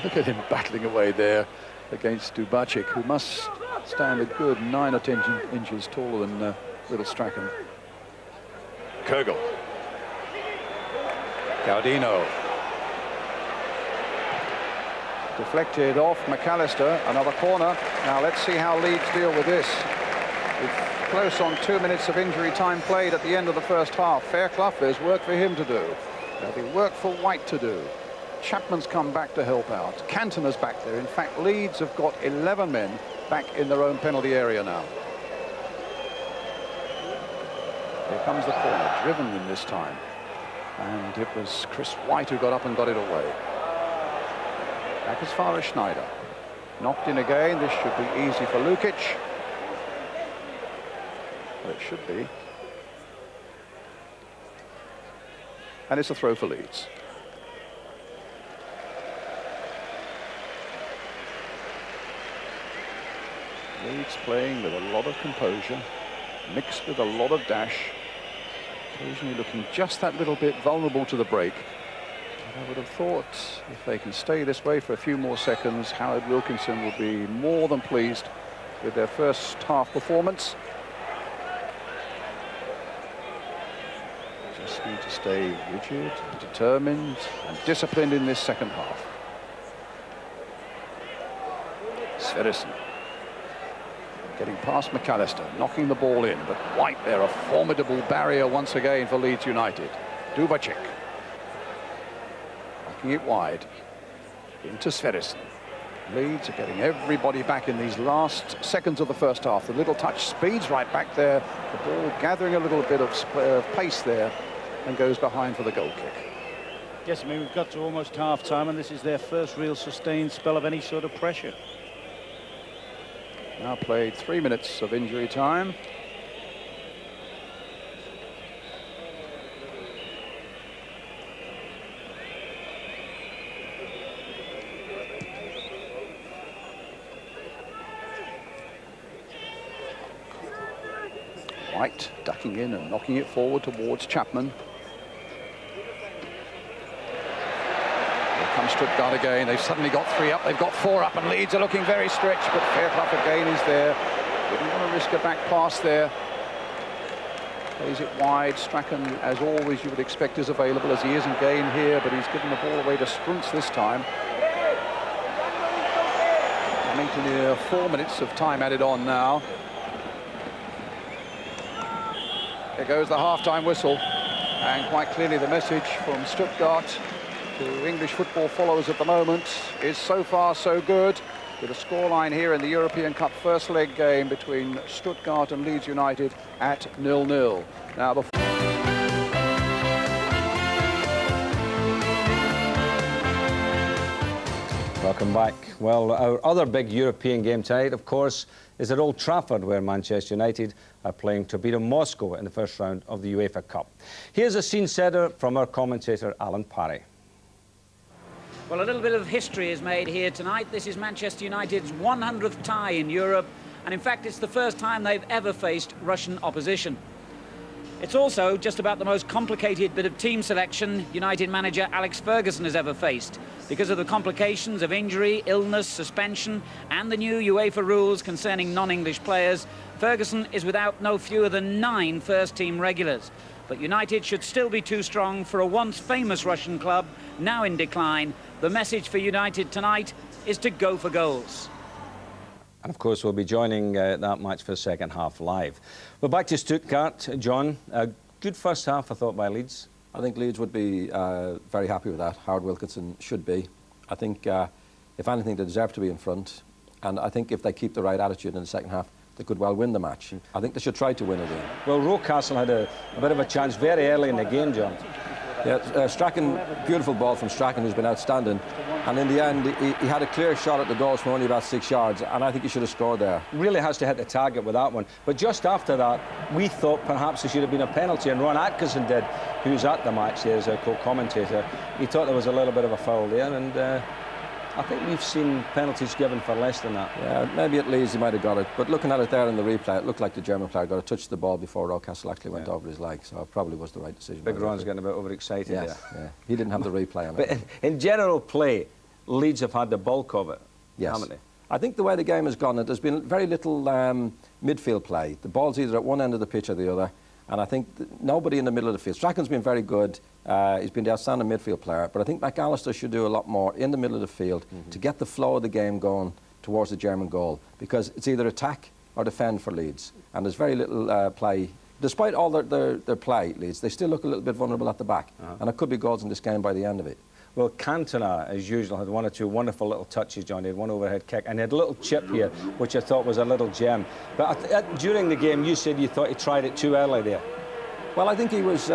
Speaker 1: Look at him battling away there against Dubacic, who must stand a good 9 or 10 inches taller than little Strachan. Kürgel. Gaudino. Deflected off McAllister. Another corner. Now let's see how Leeds deal with this. with close on 2 minutes of injury time played at the end of the first half. Fairclough, there's work for him to do. There'll be work for White to do. Chapman's come back to help out. Cantona's back there. In fact, Leeds have got 11 men back in their own penalty area now. Here comes the corner, driven in this time. And it was Chris White who got up and got it away. Back as far as Schneider. Knocked in again. This should be easy for Lukic. Well, it should be. And it's a throw for Leeds. Leeds playing with a lot of composure, mixed with a lot of dash, occasionally looking just that little bit vulnerable to the break. But I would have thought if they can stay this way for a few more seconds, Howard Wilkinson will be more than pleased with their first half performance. Just need to stay rigid, determined and disciplined in this second half. Sverrisson getting past McAllister, knocking the ball in, but White there, a formidable barrier once again for Leeds United. Dubacik knocking it wide into Sverrisson. Leeds are getting everybody back in these last seconds of the first half. The little touch speeds right back there, the ball gathering a little bit of pace there and goes behind for the goal kick.
Speaker 2: Yes, I mean, we've got to almost half-time, and this is their first real sustained spell of any sort of pressure.
Speaker 1: Now played 3 minutes of injury time. White ducking in and knocking it forward towards Chapman. Comes Stuttgart again. They've suddenly got 3 up. They've got 4 up, and Leeds are looking very stretched. But Fairclough again is there. Didn't want to risk a back pass there. Plays it wide. Strachan, as always, you would expect, is available, as he is in game here. But he's given the ball away to Struntz this time. Coming to near 4 minutes of time added on now. Here goes the half-time whistle, and quite clearly the message from Stuttgart to English football followers at the moment is so far so good, with a scoreline here in the European Cup first leg game between Stuttgart and Leeds United at 0-0. Now the
Speaker 3: Welcome back. Well, our other big European game tonight, of course, is at Old Trafford, where Manchester United are playing to beat Moscow in the first round of the UEFA Cup. Here's a scene setter from our commentator, Alan Parry.
Speaker 4: Well, a little bit of history is made here tonight. This is Manchester United's 100th tie in Europe, and in fact it's the first time they've ever faced Russian opposition. It's also just about the most complicated bit of team selection United manager Alex Ferguson has ever faced, because of the complications of injury, illness, suspension and the new UEFA rules concerning non-English players. Ferguson is without no fewer than 9 first-team regulars. But United should still be too strong for a once famous Russian club, now in decline. The message for United tonight is to go for goals.
Speaker 3: And of course, we'll be joining that match for the second half live. But back to Stuttgart, John. A good first half, I thought, by Leeds.
Speaker 5: I think Leeds would be very happy with that. Howard Wilkinson should be. I think, if anything, they deserve to be in front. And I think if they keep the right attitude in the second half, they could well win the match. I think they should try to win it.
Speaker 3: Well, Rocastle had a bit of a chance very early in the game, John.
Speaker 5: Yeah, Strachan, beautiful ball from Strachan, who's been outstanding. And in the end, he had a clear shot at the goals from only about 6 yards, and I think he should have scored there.
Speaker 3: Really has to hit the target with that one. But just after that, we thought perhaps there should have been a penalty, and Ron Atkinson did, who's at the match here as a co-commentator. He thought there was a little bit of a foul there, and I think we've seen penalties given for less than that.
Speaker 5: Yeah, maybe at Leeds he might have got it, but looking at it there in the replay, it looked like the German player got to touch the ball before Rocastle actually went over his leg, so it probably was the right decision.
Speaker 3: Big Ron's getting a bit overexcited there.
Speaker 5: Yeah. He didn't have the replay on it.
Speaker 3: But in general play, Leeds have had the bulk of it, haven't they?
Speaker 5: I think the way the game has gone, there's been very little midfield play. The ball's either at one end of the pitch or the other, and I think nobody in the middle of the field. Strachan's been very good. He's been the outstanding midfield player, but I think McAllister should do a lot more in the middle of the field to get the flow of the game going towards the German goal, because it's either attack or defend for Leeds. And there's very little play. Despite all their play, Leeds, they still look a little bit vulnerable at the back. And it could be goals in this game by the end of it.
Speaker 3: Well, Cantona, as usual, had one or two wonderful little touches, John. He had one overhead kick, and he had a little chip here, which I thought was a little gem. But during the game, you said you thought he tried it too early there.
Speaker 5: Well, I think he was, he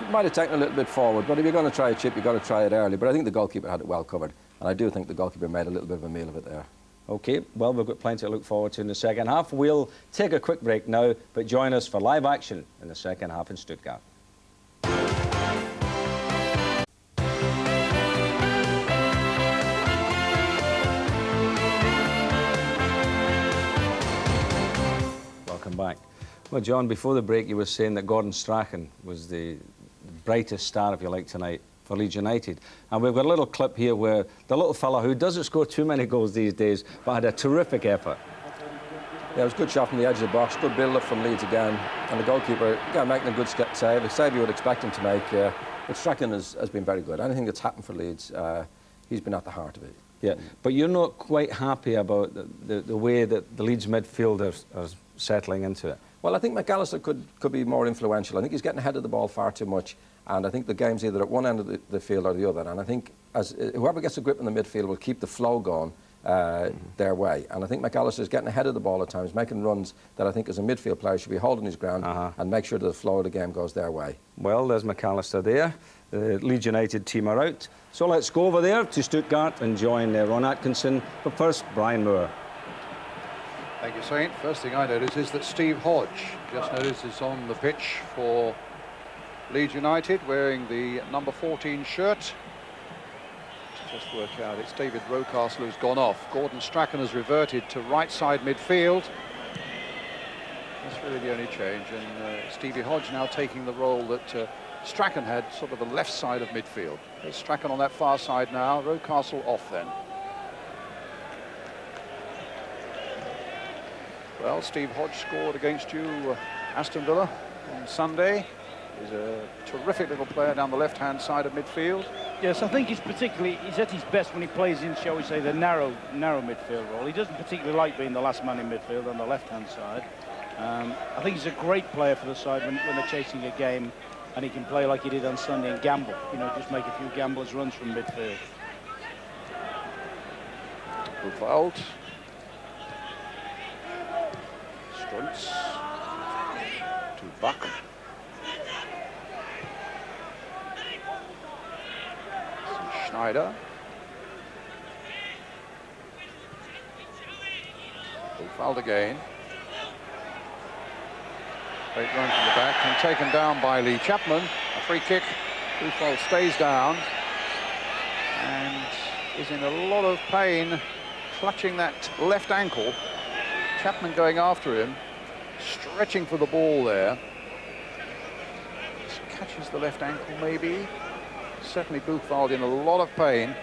Speaker 5: might have taken a little bit forward, but if you're going to try a chip, you've got to try it early. But I think the goalkeeper had it well covered, and I do think the goalkeeper made a little bit of a meal of it there.
Speaker 3: OK, well, we've got plenty to look forward to in the second half. We'll take a quick break now, but join us for live action in the second half in Stuttgart. Welcome back. Well, John, before the break, you were saying that Gordon Strachan was the brightest star, if you like, tonight for Leeds United. And we've got a little clip here where the little fella who doesn't score too many goals these days, but had a terrific effort.
Speaker 5: Yeah, it was a good shot from the edge of the box, good build-up from Leeds again. And the goalkeeper, again, making a good save. A save you would expect him to make. But Strachan has been very good. Anything that's happened for Leeds, he's been at the heart of it.
Speaker 3: Yeah, but you're not quite happy about the way that the Leeds midfield are settling into it.
Speaker 5: Well, I think McAllister could be more influential. I think he's getting ahead of the ball far too much, and I think the game's either at one end of the field or the other. And I think whoever gets a grip in the midfield will keep the flow going their way. And I think McAllister's getting ahead of the ball at times, making runs that I think as a midfield player should be holding his ground and make sure that the flow of the game goes their way.
Speaker 3: Well, there's McAllister there. The Leeds United team are out. So let's go over there to Stuttgart and join Ron Atkinson. But first, Brian Moore.
Speaker 1: Thank you, Saint. First thing I notice is that Steve Hodge, just noticed, is on the pitch for Leeds United, wearing the number 14 shirt. Let's just work out, it's David Rocastle who's gone off. Gordon Strachan has reverted to right side midfield. That's really the only change, and Stevie Hodge now taking the role that Strachan had, sort of the left side of midfield. There's Strachan on that far side now, Rocastle off then. Well, Steve Hodge scored against you, Aston Villa, on Sunday. He's a terrific little player down the left-hand side of midfield.
Speaker 2: Yes, I think he's at his best when he plays in, shall we say, the narrow midfield role. He doesn't particularly like being the last man in midfield on the left-hand side. I think he's a great player for the side when they're chasing a game, and he can play like he did on Sunday and gamble. You know, just make a few gamblers runs from midfield.
Speaker 1: Buchwald. Strunz to Buck. Schneider. Buchwald again. Great run from the back and taken down by Lee Chapman. A free kick. Buchwald stays down and is in a lot of pain, clutching that left ankle. Chapman going after him, stretching for the ball there. Just catches the left ankle maybe. Certainly Buchwald in a lot of pain.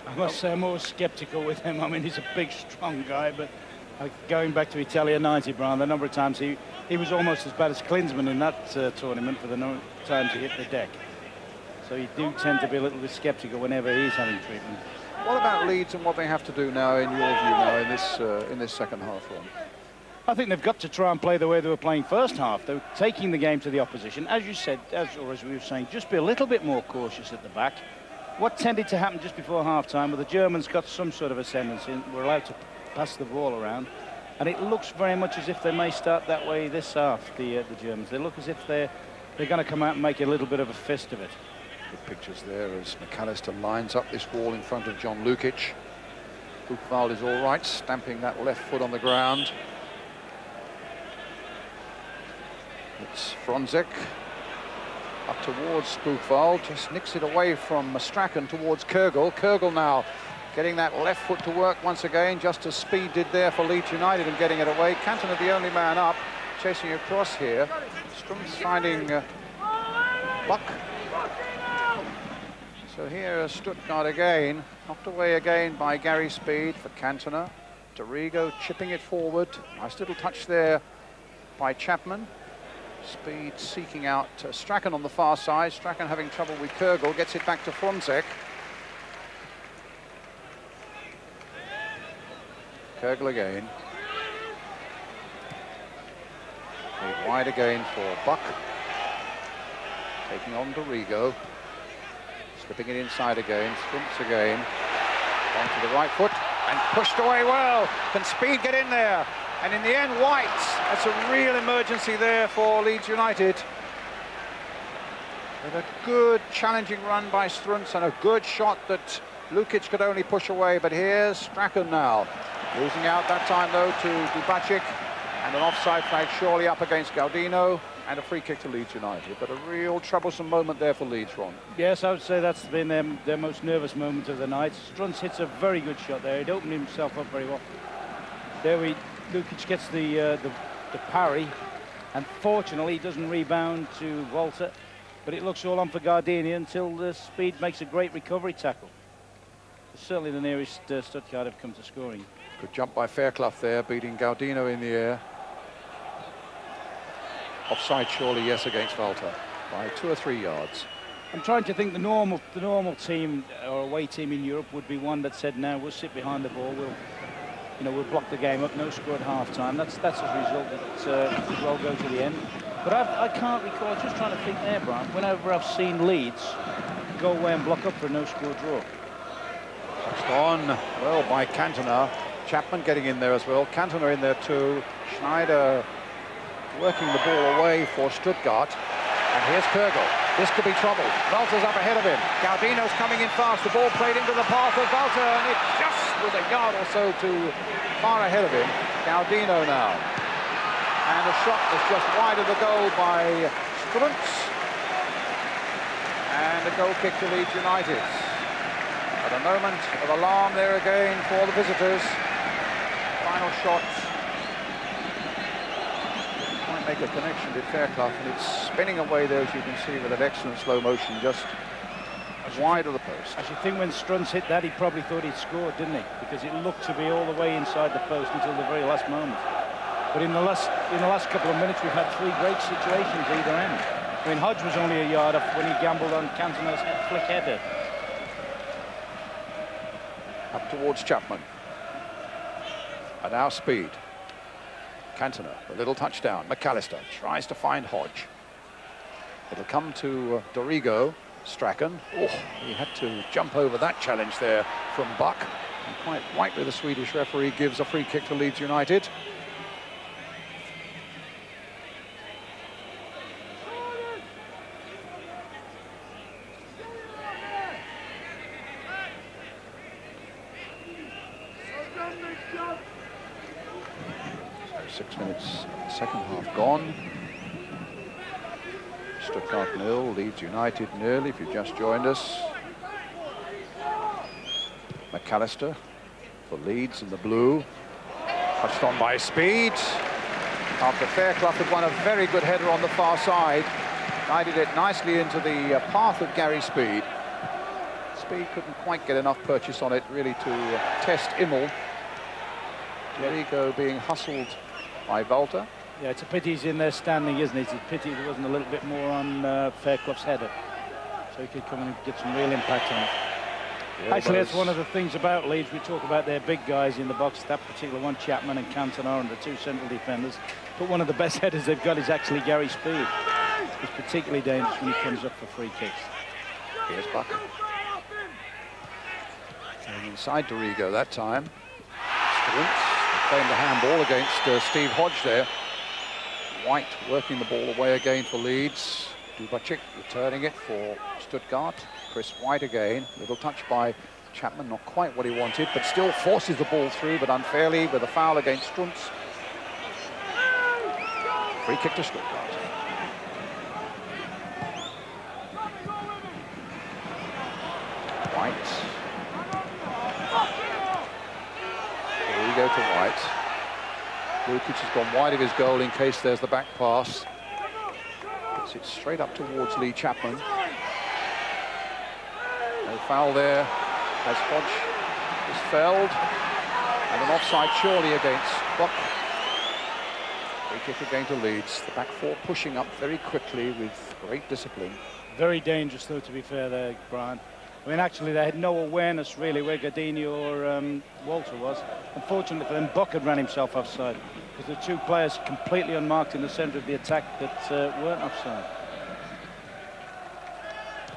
Speaker 2: I must say I'm always sceptical with him. I mean, he's a big, strong guy, but going back to Italia 90, Brian, the number of times he was almost as bad as Klinsmann in that tournament for the number of times he hit the deck. So you do tend to be a little bit sceptical whenever he's having treatment.
Speaker 1: What about Leeds and what they have to do now, in your view, now in this second half run?
Speaker 2: I think they've got to try and play the way they were playing first half. They were taking the game to the opposition. As you said, as we were saying, just be a little bit more cautious at the back. What tended to happen just before half-time, well, the Germans got some sort of ascendancy, were allowed to pass the ball around, and it looks very much as if they may start that way this half, the Germans. They look as if they're going to come out and make a little bit of a fist of it.
Speaker 1: Good pictures there as McAllister lines up this wall in front of John Lukic. Buchwald is all right, stamping that left foot on the ground. It's Fronzek up towards Buchwald, just nicks it away from Strachan towards Kürgel. Kürgel now getting that left foot to work once again, just as Speed did there for Leeds United and getting it away. Cantona the only man up, chasing across here. Strums finding Buck. So here Stuttgart again, knocked away again by Gary Speed for Cantona. Dorigo chipping it forward. Nice little touch there by Chapman. Speed seeking out Strachan on the far side. Strachan having trouble with Kürgel, gets it back to Fronzek. Kürgel again. Made wide again for Buck. Taking on Dorigo. Slipping it inside again. Sprints again. Onto the right foot. And pushed away well. Can Speed get in there? And in the end, White. That's a real emergency there for Leeds United. With a good challenging run by Strunz and a good shot that Lukic could only push away. But here's Strachan now. Losing out that time, though, to Dubacic. And an offside flag surely up against Gaudino. And a free kick to Leeds United. But a real troublesome moment there for Leeds, Ron.
Speaker 2: Yes, I would say that's been their most nervous moment of the night. Strunz hits a very good shot there. He'd opened himself up very well. Lukic gets the parry. And fortunately, he doesn't rebound to Walter. But it looks all on for Gardini until the Speed makes a great recovery tackle. It's certainly the nearest Stuttgart have come to scoring.
Speaker 1: Good jump by Fairclough there, beating Gaudino in the air. Offside surely, yes, against Walter by 2 or 3 yards.
Speaker 2: I'm trying to think the normal team or away team in Europe would be one that said, "No, we'll sit behind the ball. We'll block the game up. No score at half time." That's as a result that it will go to the end. But I can't recall. Just trying to think there, Brian. Whenever I've seen Leeds go away and block up for a no-score draw.
Speaker 1: Touched on well by Cantona. Chapman getting in there as well. Cantona in there too. Schneider working the ball away for Stuttgart. And here's Kurgel. This could be trouble. Walter's up ahead of him. Gaudino's coming in fast. The ball played into the path of Walter, and it just was a yard or so too far ahead of him. Gaudino now. And the shot was just wide of the goal by Strunz. And a goal kick to Leeds United. At a moment of alarm there again for the visitors. Final shot. Might make a connection with Fairclough, and it's spinning away there, as you can see, with an excellent slow motion, just wide of the post.
Speaker 2: I should think when Strunz hit that, he probably thought he'd scored, didn't he? Because it looked to be all the way inside the post until the very last moment. But in the last couple of minutes, we've had 3 great situations either end. I mean, Hodge was only a yard off when he gambled on Cantona's flick header.
Speaker 1: Up towards Chapman. And now Speed. Cantona, a little touchdown. McAllister tries to find Hodge. It'll come to Dorigo. Strachan. Oh, he had to jump over that challenge there from Buck. And quite rightly, the Swedish referee gives a free kick to Leeds United. So 6 minutes, second half gone. Stuttgart 0, Leeds United 0, if you've just joined us. McAllister for Leeds in the blue. Touched on by Speed. After Fairclough had won a very good header on the far side. Guided it nicely into the path of Gary Speed. Speed couldn't quite get enough purchase on it, really, to test Immel. Dorigo being hustled by Walter.
Speaker 2: Yeah, it's a pity he's in there standing, isn't it? It's a pity there wasn't a little bit more on Fairclough's header, so he could come and get some real impact on it. Yeah, actually, that's one of the things about Leeds. We talk about their big guys in the box, that particular one, Chapman and Cantona, and the 2 central defenders. But one of the best headers they've got is actually Gary Speed. He's particularly dangerous when he comes up for free kicks.
Speaker 1: Here's Buck. Going inside Dorigo that time. Playing the handball against Steve Hodge there. White working the ball away again for Leeds. Dubacic returning it for Stuttgart. Chris White again. Little touch by Chapman, not quite what he wanted, but still forces the ball through, but unfairly with a foul against Strunz. Free kick to Stuttgart. White. Here we go to White. Lukic has gone wide of his goal in case there's the back pass. Gets it straight up towards Lee Chapman. No foul there as Hodge is felled. And an offside surely against Buck. Free kick again to Leeds. The back 4 pushing up very quickly with great discipline.
Speaker 2: Very dangerous, though, to be fair there, Brian. I mean, actually, they had no awareness, really, where Gardini or Walter was. Unfortunately for them, Buck had ran himself offside, because the two players completely unmarked in the centre of the attack that weren't offside.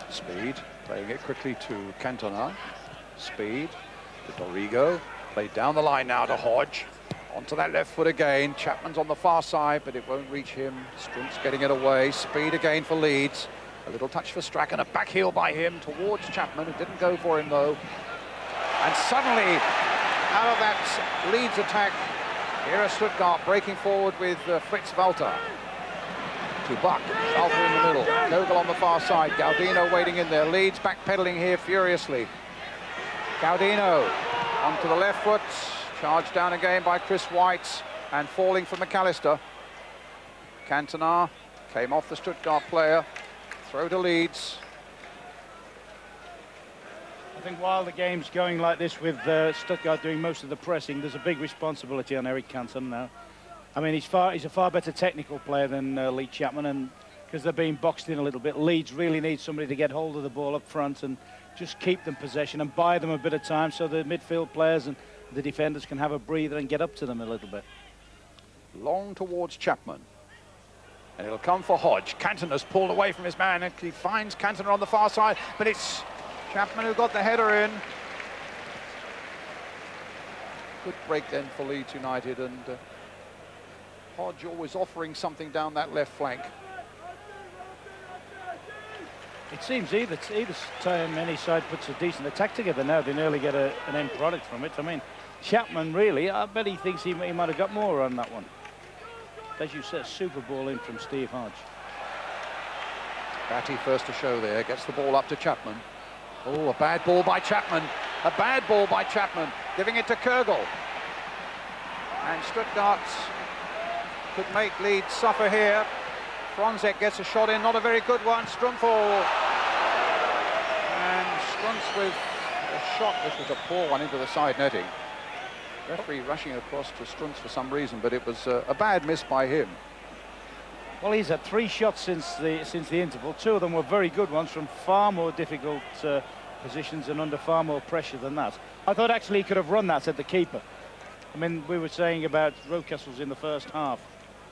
Speaker 1: Speed, playing it quickly to Cantona. Speed to Dorigo. Played down the line now to Hodge. Onto that left foot again. Chapman's on the far side, but it won't reach him. Struntz getting it away. Speed again for Leeds. A little touch for Strachan, a back heel by him towards Chapman, who didn't go for him though. And suddenly, out of that Leeds attack, here are Stuttgart breaking forward with Fritz Walter. To Buck, Walter in the middle, Kogel on the far side, Gaudino waiting in there. Leeds backpedaling here furiously. Gaudino onto the left foot, charged down again by Chris White, and falling for McAllister. Cantona came off the Stuttgart player. Throw to Leeds.
Speaker 2: I think while the game's going like this with Stuttgart doing most of the pressing, there's a big responsibility on Eric Cantona now. I mean, he's a far better technical player than Lee Chapman, and because they're being boxed in a little bit, Leeds really needs somebody to get hold of the ball up front and just keep them possession and buy them a bit of time so the midfield players and the defenders can have a breather and get up to them a little bit.
Speaker 1: Long towards Chapman. And it'll come for Hodge. Cantona's pulled away from his man, and he finds Cantona on the far side, but it's Chapman who got the header in. Good break then for Leeds United, and Hodge always offering something down that left flank.
Speaker 2: It seems either time any side puts a decent attack together now, they nearly get an end product from it. I mean, Chapman really, I bet he thinks he might have got more on that one. As you said, super ball in from Steve Hodge.
Speaker 1: Batty first to show there, gets the ball up to Chapman. Oh, a bad ball by Chapman. A bad ball by Chapman, giving it to Kogel. And Stuttgart could make Leeds suffer here. Fronzek gets a shot in, not a very good one. Strumfall. And Struntz with a shot, which was a poor one into the side netting. Referee rushing across to Struntz for some reason, but it was a bad miss by him.
Speaker 2: Well, he's had 3 shots since the interval. 2 of them were very good ones from far more difficult positions and under far more pressure than that. I thought actually he could have run that at the keeper. I mean, we were saying about Rocastle's in the first half.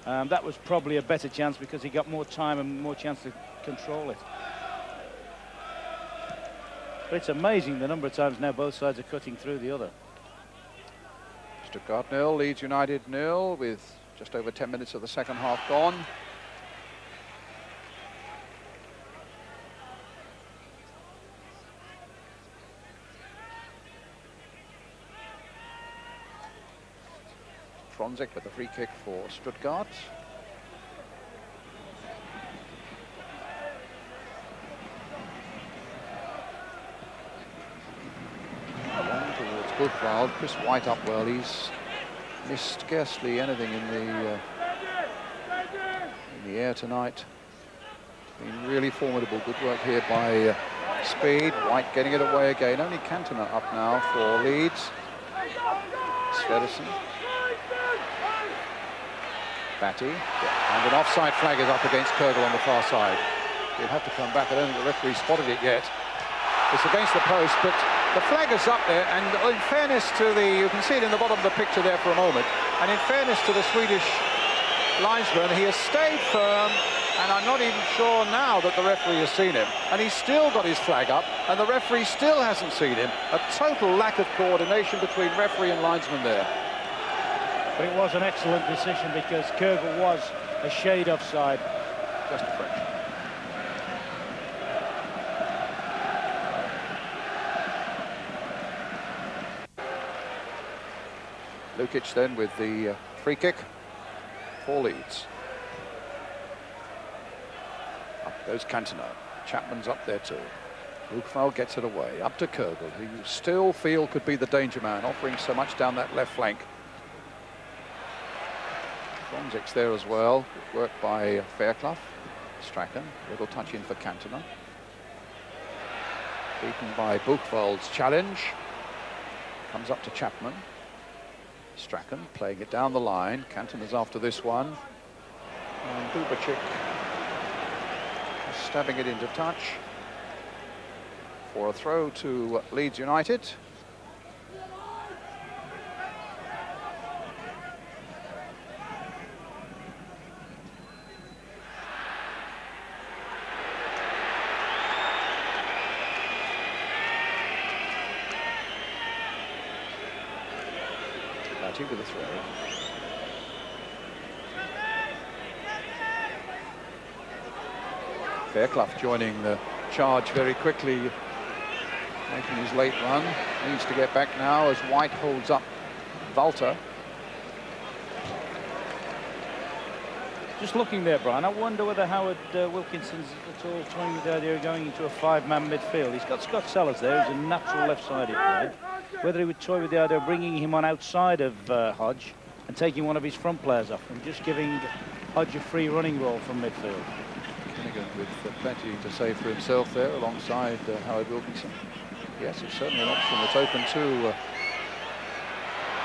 Speaker 2: That was probably a better chance because he got more time and more chance to control it. But it's amazing the number of times now both sides are cutting through the other.
Speaker 1: Stuttgart 0, Leeds United 0, with just over 10 minutes of the second half gone. Fronzek with the free kick for Stuttgart. Long towards Buchwald. Chris White up well. He's missed scarcely anything in the air tonight. Been really formidable. Good work here by Speed. White getting it away again. Only Cantona up now for Leeds. Sverrisson. Batty, and an offside flag is up against Kogel on the far side. He'll have to come back. I don't think the referee spotted it yet. It's against the post, but the flag is up there, and in fairness to you can see it in the bottom of the picture there for a moment, and in fairness to the Swedish linesman, he has stayed firm, and I'm not even sure now that the referee has seen him, and he's still got his flag up, and the referee still hasn't seen him. A total lack of coordination between referee and linesman there.
Speaker 2: But it was an excellent decision because Kogel was a shade offside.
Speaker 1: Just a fraction. Lukic then with the free kick for Leeds. Up goes Cantona. Chapman's up there too. Buchwald gets it away. Up to Kogel, who you still feel could be the danger man, offering so much down that left flank. Fronzek's there as well. Good work by Fairclough. Strachan, little touch in for Cantona. Beaten by Buchwald's challenge. Comes up to Chapman. Strachan playing it down the line. Cantona's after this one. And Dubicic stabbing it into touch. for a throw to Leeds United. Batty with a throw. Fairclough joining the charge very quickly, making his late run. Needs to get back now as White holds up Walter.
Speaker 2: Just looking there, Brian, I wonder whether Howard Wilkinson's at all toying with the idea of going into a five-man midfield. He's got Scott Sellers there, who's a natural left-sided player. Whether he would toy with the idea of bringing him on outside of Hodge and taking one of his front players off and just giving Hodge a free running role from midfield.
Speaker 1: Finnegan with plenty to say for himself there alongside Howard Wilkinson. Yes, it's certainly an option that's open to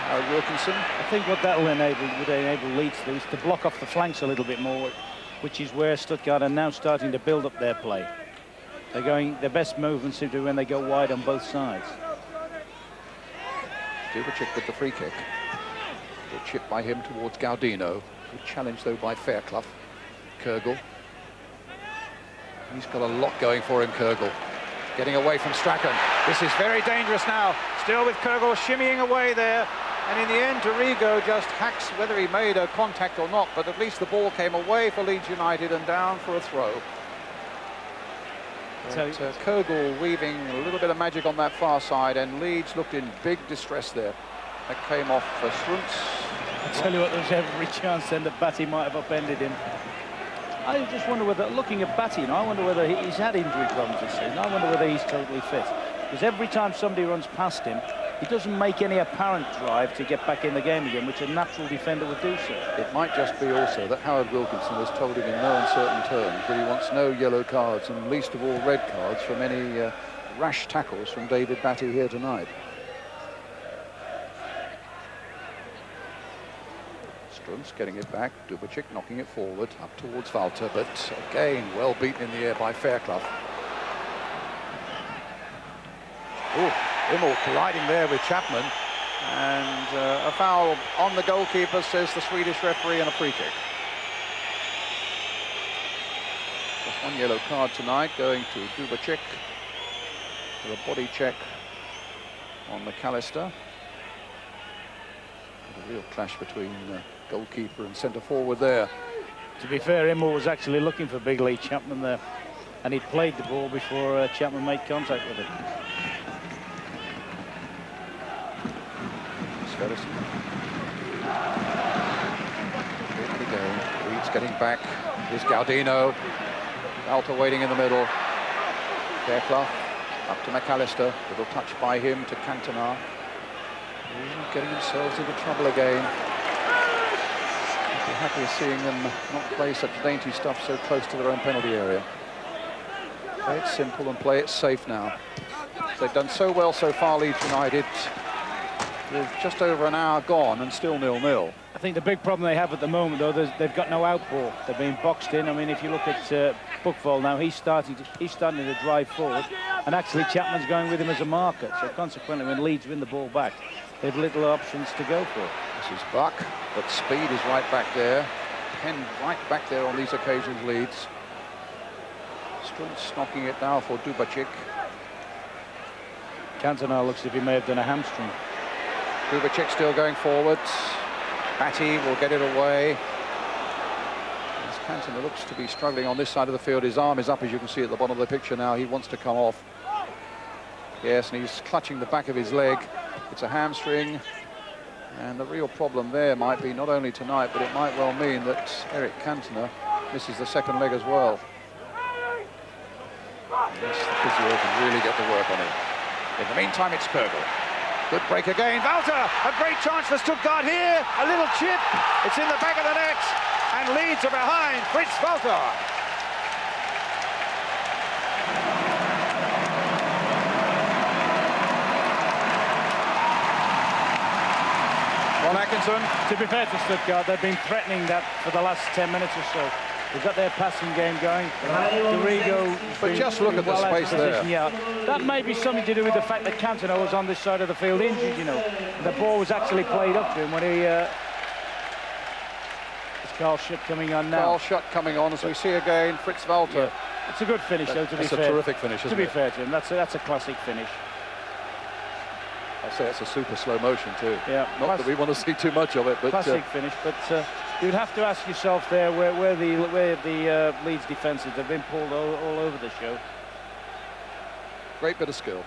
Speaker 1: Howard Wilkinson.
Speaker 2: I think what that would enable Leeds to do is to block off the flanks a little bit more, which is where Stuttgart are now starting to build up their play. Their best movements seem to be when they go wide on both sides.
Speaker 1: Dubicic with the free kick. Good chip by him towards Gaudino. Good challenge though by Fairclough. Kurgel. He's got a lot going for him, Kurgel. Getting away from Strachan. This is very dangerous now. Still with Kurgel shimmying away there. And in the end, Dorigo just hacks, whether he made a contact or not, but at least the ball came away for Leeds United and down for a throw. But, Kurgel weaving a little bit of magic on that far side, and Leeds looked in big distress there. That came off for Schruntz.
Speaker 2: I tell you what, there was every chance then that Batty might have upended him. I just wonder whether, looking at Batty, I wonder whether he's had injury problems this season. I wonder whether he's totally fit. Because every time somebody runs past him, he doesn't make any apparent drive to get back in the game again, which a natural defender would do so.
Speaker 1: It might just be also that Howard Wilkinson has told him in no uncertain terms that he wants no yellow cards, and least of all red cards, from any rash tackles from David Batty here tonight. Strunz getting it back, Dubicic knocking it forward, up towards Walter, but again, well beaten in the air by Fairclough. Oh, Immel colliding there with Chapman, and a foul on the goalkeeper, says the Swedish referee, and a free kick. Just one yellow card tonight going to Dubicic for a body check on McAllister. A real clash between goalkeeper and centre forward there.
Speaker 2: To be fair, Immel was actually looking for Big Lee Chapman there, and he'd played the ball before Chapman made contact with it.
Speaker 1: Sferrison. Here we go. Leeds getting back. Here's Gaudino. Walter waiting in the middle. Fairclough up to McAllister. Little touch by him to Cantona. Getting themselves into trouble again. I'd be happy of seeing them not play such dainty stuff so close to their own penalty area. Play it simple and play it safe now. They've done so well so far, Leeds United. With just over an hour gone and still 0-0.
Speaker 2: I think the big problem they have at the moment, though, they've got no outball. They're being boxed in. I mean, if you look at Buchwald now, he's starting to drive forward, and actually Chapman's going with him as a marker. So consequently, when Leeds win the ball back, they have little options to go for.
Speaker 1: This is Buck, but speed is right back there. Penn right back there on these occasions, Leeds. Strunz knocking it now for Dubicic.
Speaker 2: Cantona looks as if he may have done a hamstring.
Speaker 1: Dubicic still going forward. Batty will get it away. As Cantona looks to be struggling on this side of the field. His arm is up, as you can see at the bottom of the picture now. He wants to come off. Yes, and he's clutching the back of his leg. It's a hamstring. And the real problem there might be not only tonight, but it might well mean that Eric Cantona misses the second leg as well. Yes, the physio can really get to work on it. In the meantime, it's Kurgel. Good break again. Walter, a great chance for Stuttgart here. A little chip. It's in the back of the net. And Leeds are behind Fritz Walter. Ron Atkinson.
Speaker 2: To be fair to Stuttgart, they've been threatening that for the last 10 minutes or so. They've got their passing game going.
Speaker 1: But just look at the space there.
Speaker 2: Yeah, that may be something to do with the fact that Cantona was on this side of the field injured, you know. The ball was actually played up to him when he... it's Carl Schutt coming on now.
Speaker 1: Carl Schutt coming on, as we see again, Fritz Walter.
Speaker 2: Yeah. It's a good finish, though, to be fair.
Speaker 1: It's a terrific finish, isn't it?
Speaker 2: To be fair to him, that's a classic finish.
Speaker 1: I say it's a super slow motion too.
Speaker 2: Yeah.
Speaker 1: Not that we want to see too much of it, but
Speaker 2: classic finish. But you'd have to ask yourself there where the Leeds defences have been pulled all over the show.
Speaker 1: Great bit of skill.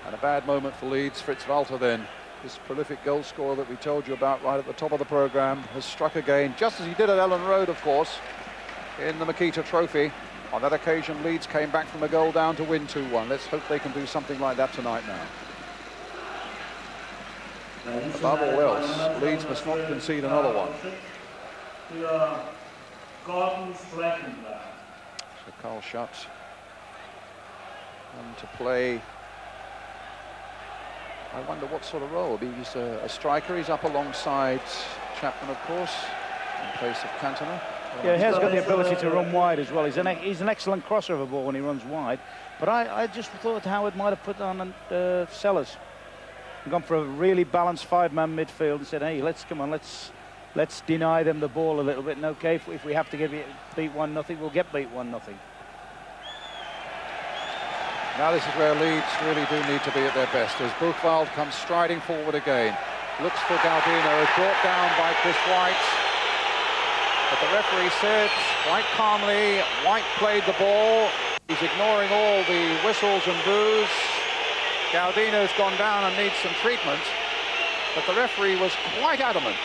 Speaker 1: And a bad moment for Leeds. Fritz Walter then, this prolific goal scorer that we told you about right at the top of the programme, has struck again, just as he did at Ellen Road, of course, in the Makita Trophy. On that occasion, Leeds came back from a goal down to win 2-1. Let's hope they can do something like that tonight now. Above all else, Leeds must not concede another one. So Carl Schutt to play. I wonder what sort of role. He's a striker. He's up alongside Chapman, of course, in place of Cantona.
Speaker 2: Yeah, he has got the ability to run wide as well. He's an excellent crossover ball when he runs wide. But I just thought Howard might have put on Sellers. Gone for a really balanced five-man midfield and said, hey, let's deny them the ball a little bit. And okay, if we have to beat 1-0, we'll get beat 1-0.
Speaker 1: Now this is where Leeds really do need to be at their best, as Buchwald comes striding forward again. Looks for Galdino, brought down by Chris White. But the referee said, quite calmly, White played the ball. He's ignoring all the whistles and boos. Galdino's gone down and needs some treatment. But the referee was quite adamant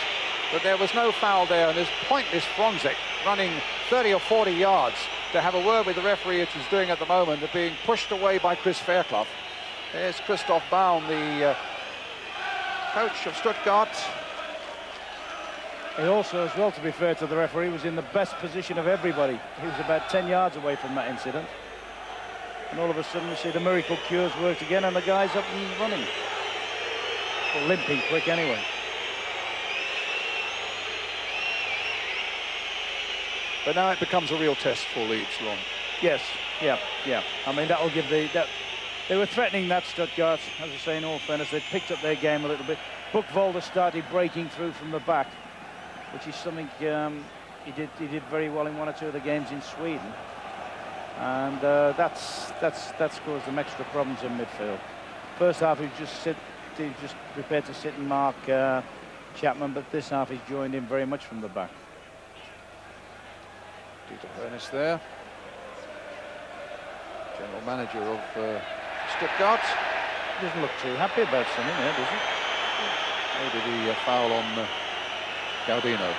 Speaker 1: that there was no foul there, and there's pointless Fronzek running 30 or 40 yards to have a word with the referee, which he's doing at the moment, of being pushed away by Chris Fairclough. There's Christoph Baum, the coach of Stuttgart.
Speaker 2: He also, as well, to be fair to the referee, was in the best position of everybody. He was about 10 yards away from that incident. And all of a sudden we see the miracle cures worked again, and the guy's up and running. Well, limping quick anyway.
Speaker 1: But now it becomes a real test for Leeds, Ron.
Speaker 2: Yes, yeah. I mean, that'll give they were threatening that, Stuttgart, as I say, in all fairness. They picked up their game a little bit. Buchwald started breaking through from the back, which is something he did very well in one or two of the games in Sweden, and that's caused them extra problems in midfield. First half he was just prepared to sit and mark Chapman, but this half he's joined in very much from the back.
Speaker 1: Dieter Hoeneß there, general manager of Stuttgart.
Speaker 2: Doesn't look too happy about something there, does he?
Speaker 1: Maybe the foul on Galdino.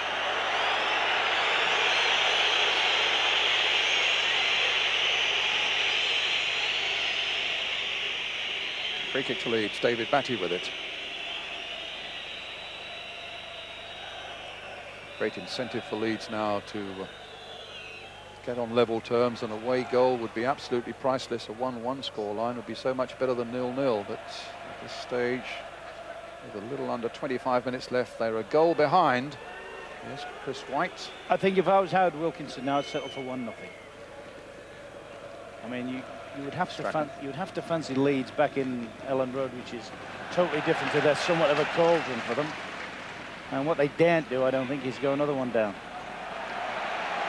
Speaker 1: Free kick to Leeds, David Batty with it. Great incentive for Leeds now to get on level terms. An away goal would be absolutely priceless. A 1-1 scoreline would be so much better than 0-0, but at this stage, with a little under 25 minutes left, they're a goal behind. Yes, Chris White.
Speaker 2: I think if I was Howard Wilkinson now, I'd settle for 1-0. I mean, you would have to fancy Leeds back in Ellen Road, which is totally different to their somewhat of a cauldron for them. And what they daren't do, I don't think, is go another one down.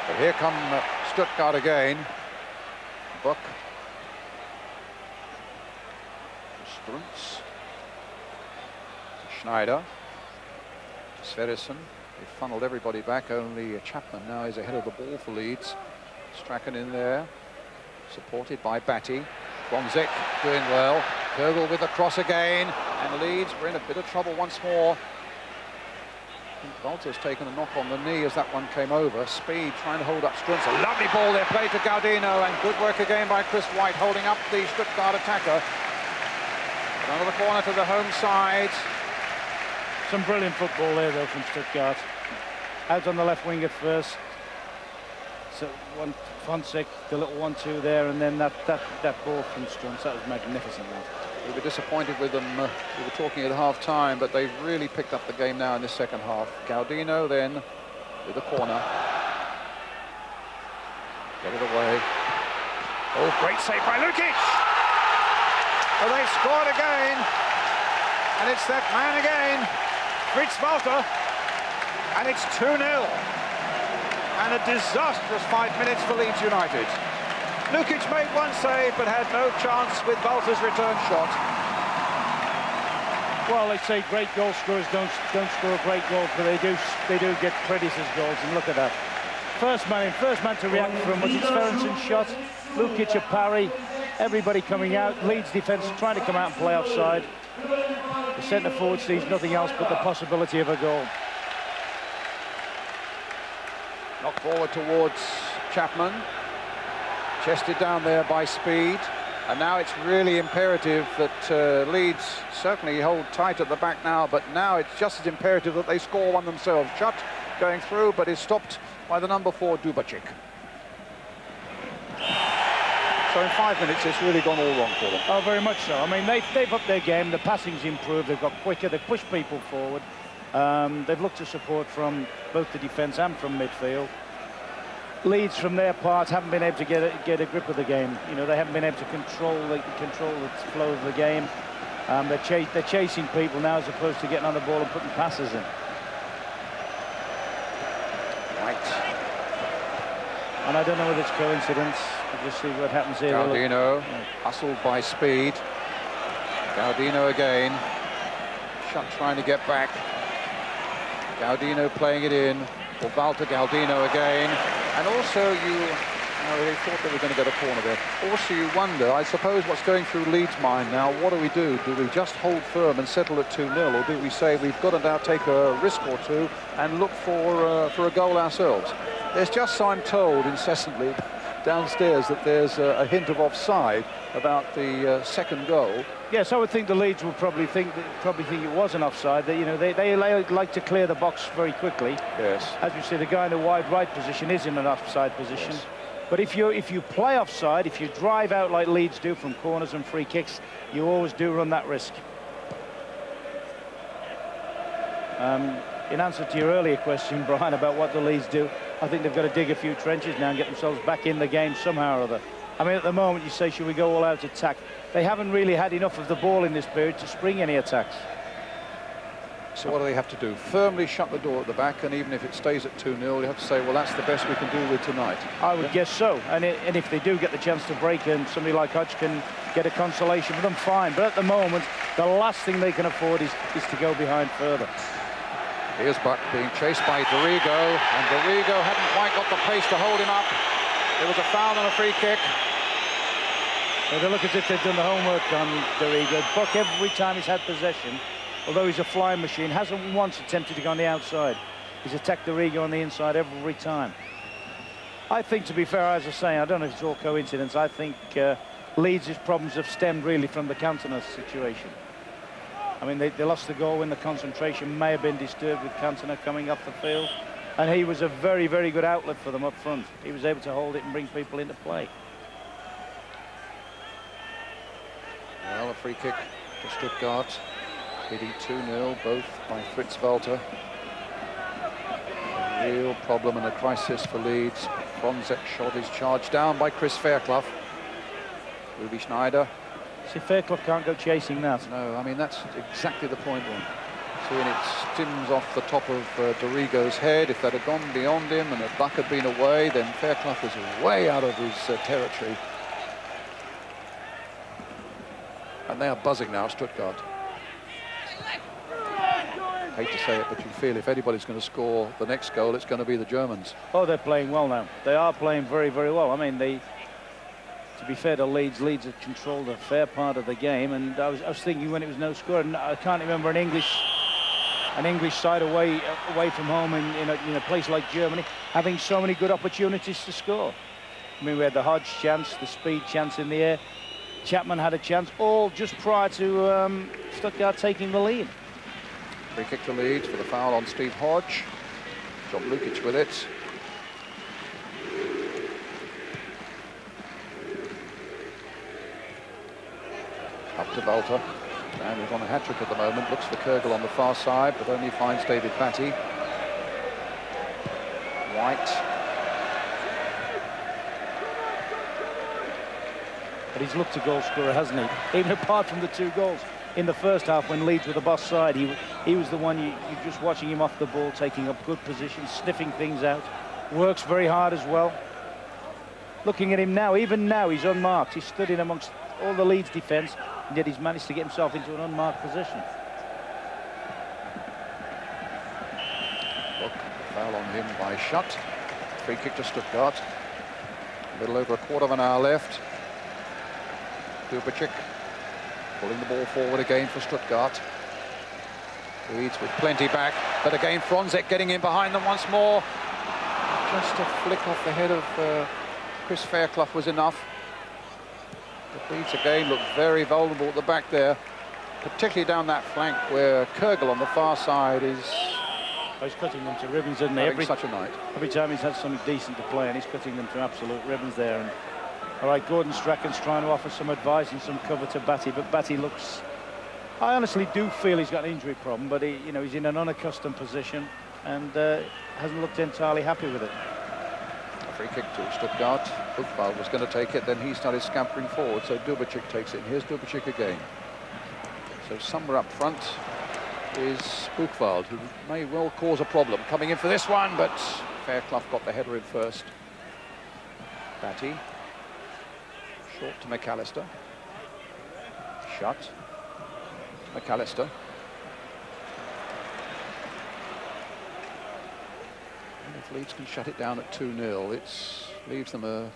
Speaker 1: But here come Stuttgart again. Buck. Struntz. Schneider. Sverrisson. They funneled everybody back. Only Chapman now is ahead of the ball for Leeds. Strachan in there, supported by Batty. Fronzek doing well. Kogel with the cross again. And Leeds were in a bit of trouble once more. Walter's taken a knock on the knee as that one came over. Speed trying to hold up Struntz. A lovely ball there played to Galdino, and good work again by Chris White holding up the Stuttgart attacker. Another corner to the home side.
Speaker 2: Some brilliant football there though from Stuttgart. Out on the left wing at first. So one Fronzek, the little 1-2 there, and then that ball from Struntz. That was magnificent.
Speaker 1: We were disappointed with them. We were talking at half-time, but they've really picked up the game now in this second half. Galdino then with the corner. Get it away. Oh, great save by Lukic! Oh, they've scored again. And it's that man again, Fritz Walter. And it's 2-0. And a disastrous 5 minutes for Leeds United. Lukic made one save, but had no chance with Walter's return shot.
Speaker 2: Well, they say great goal scorers don't score great goals, but they do get credit as goals, and look at that. First man to react from was it Sverenson's shot, Lukic a parry, everybody coming out, Leeds defence trying to come out and play offside. The centre forward sees nothing else but the possibility of a goal.
Speaker 1: Knocked forward towards Chapman. Chested down there by Speed. And now it's really imperative that Leeds certainly hold tight at the back now, but now it's just as imperative that they score one themselves. Shut going through, but is stopped by the number 4, Dubacik. So in 5 minutes, it's really gone all wrong for them.
Speaker 2: Oh, very much so. I mean, they've upped their game. The passing's improved. They've got quicker. They've pushed people forward. They've looked to support from both the defence and from midfield. Leeds, from their part, haven't been able to get a grip of the game. You know, they haven't been able to control the flow of the game. They're chasing people now as opposed to getting on the ball and putting passes in.
Speaker 1: Right.
Speaker 2: And I don't know whether it's coincidence. We'll just see what happens here.
Speaker 1: Gaudino, hustled by Speed. Gaudino again. Shutt trying to get back. Gaudino playing it in. For Walter, Gaudino again. And also they thought they were going to get a corner there. Also you wonder, I suppose, what's going through Leeds' mind now. What do we do? Do we just hold firm and settle at 2-0, or do we say we've got to now take a risk or two and look for a goal ourselves? There's just, so I'm told incessantly downstairs, that there's a hint of offside about the second goal.
Speaker 2: Yes, I would think the Leeds will probably think it was an offside. That, you know, they like to clear the box very quickly.
Speaker 1: Yes.
Speaker 2: As you see, the guy in the wide right position is in an offside position.
Speaker 1: Yes.
Speaker 2: But if you play offside, if you drive out like Leeds do from corners and free kicks, you always do run that risk. In answer to your earlier question, Brian, about what the Leeds do, I think they've got to dig a few trenches now and get themselves back in the game somehow or other. I mean, at the moment, you say, should we go all out attack? They haven't really had enough of the ball in this period to spring any attacks.
Speaker 1: So what do they have to do? Firmly shut the door at the back, and even if it stays at 2-0, you have to say, well, that's the best we can do with tonight.
Speaker 2: I would guess so. And if they do get the chance to break and somebody like Hodge can get a consolation for them, fine. But at the moment, the last thing they can afford is to go behind further.
Speaker 1: Here's Buck being chased by Dorigo, and Dorigo hadn't quite got the pace to hold him up. There was a foul and a free kick.
Speaker 2: Well, they look as if they've done the homework on Dorigo. Buck, every time he's had possession, although he's a flying machine, hasn't once attempted to go on the outside. He's attacked Dorigo on the inside every time. I think, to be fair, as I say, I don't know if it's all coincidence. I think Leeds' problems have stemmed really from the Cantona situation. I mean, they lost the goal when the concentration may have been disturbed with Cantona coming off the field. And he was a very, very good outlet for them up front. He was able to hold it and bring people into play.
Speaker 1: Well, a free kick to Stuttgart. Leading 2-0, both by Fritz Walter. A real problem and a crisis for Leeds. Bronzek's shot is charged down by Chris Fairclough. Ruby Schneider.
Speaker 2: See, Fairclough can't go chasing that.
Speaker 1: No, I mean, that's exactly the point one. Seeing it stims off the top of Dorigo's head. If that had gone beyond him and if Buck had been away, then Fairclough was way out of his territory. And they are buzzing now, Stuttgart. I hate to say it, but you feel if anybody's going to score the next goal, it's going to be the Germans.
Speaker 2: Oh, they're playing well now. They are playing very, very well. I mean, to be fair to Leeds have controlled a fair part of the game. And I was thinking when it was no score, and I can't remember an English side away from home in a place like Germany having so many good opportunities to score. I mean, we had the Hodge chance, the Speed chance in the air. Chapman had a chance, all just prior to Stuttgart taking the lead.
Speaker 1: Free kick to Leeds for the foul on Steve Hodge. John Lukic with it. Up to Walter. And he's on a hat-trick at the moment. Looks for Kurgel on the far side, but only finds David Batty. White.
Speaker 2: but he's looked a goal scorer, hasn't he? Even apart from the 2 goals. In the first half, when Leeds were the boss side, he was the one you're just watching him off the ball, taking up good positions, sniffing things out. Works very hard as well. Looking at him now, even now, he's unmarked. He's stood in amongst all the Leeds defence, and yet he's managed to get himself into an unmarked position.
Speaker 1: Look, foul on him by Schutt. Free kick to Stuttgart. A little over a quarter of an hour left. Dubicic pulling the ball forward again for Stuttgart. Leeds with plenty back, but again Fronzek getting in behind them once more. Just a flick off the head of Chris Fairclough was enough. But Leeds again look very vulnerable at the back there, particularly down that flank where Kurgel on the far side is...
Speaker 2: Oh, he's cutting them to ribbons, isn't he?
Speaker 1: Having such a night.
Speaker 2: Every time he's had something decent to play, and he's cutting them to absolute ribbons there. And all right, Gordon Strachan's trying to offer some advice and some cover to Batty, but Batty looks... I honestly do feel he's got an injury problem, but he's in an unaccustomed position and hasn't looked entirely happy with it.
Speaker 1: A free kick to Stuttgart. Buchwald was going to take it, then he started scampering forward, so Dubicic takes it. And here's Dubicic again. So somewhere up front is Buchwald, who may well cause a problem. Coming in for this one, but Fairclough got the header in first. Batty. Short to McAllister. Schutt. McAllister. And if Leeds can shut it down at 2-0, it leaves them a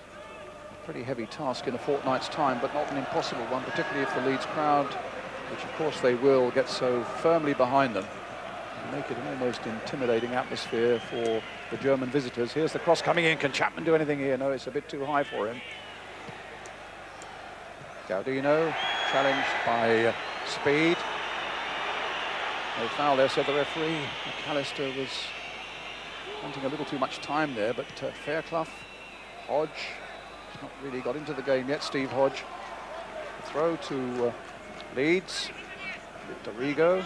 Speaker 1: pretty heavy task in a fortnight's time, but not an impossible one, particularly if the Leeds crowd, which of course they will, get so firmly behind them and make it an almost intimidating atmosphere for the German visitors. Here's the cross coming in. Can Chapman do anything here? No, it's a bit too high for him. Gaudino challenged by Speed. No foul there, said the referee. McAllister was wanting a little too much time there, but Fairclough, Hodge, he's not really got into the game yet, Steve Hodge. The throw to Leeds, Dorigo,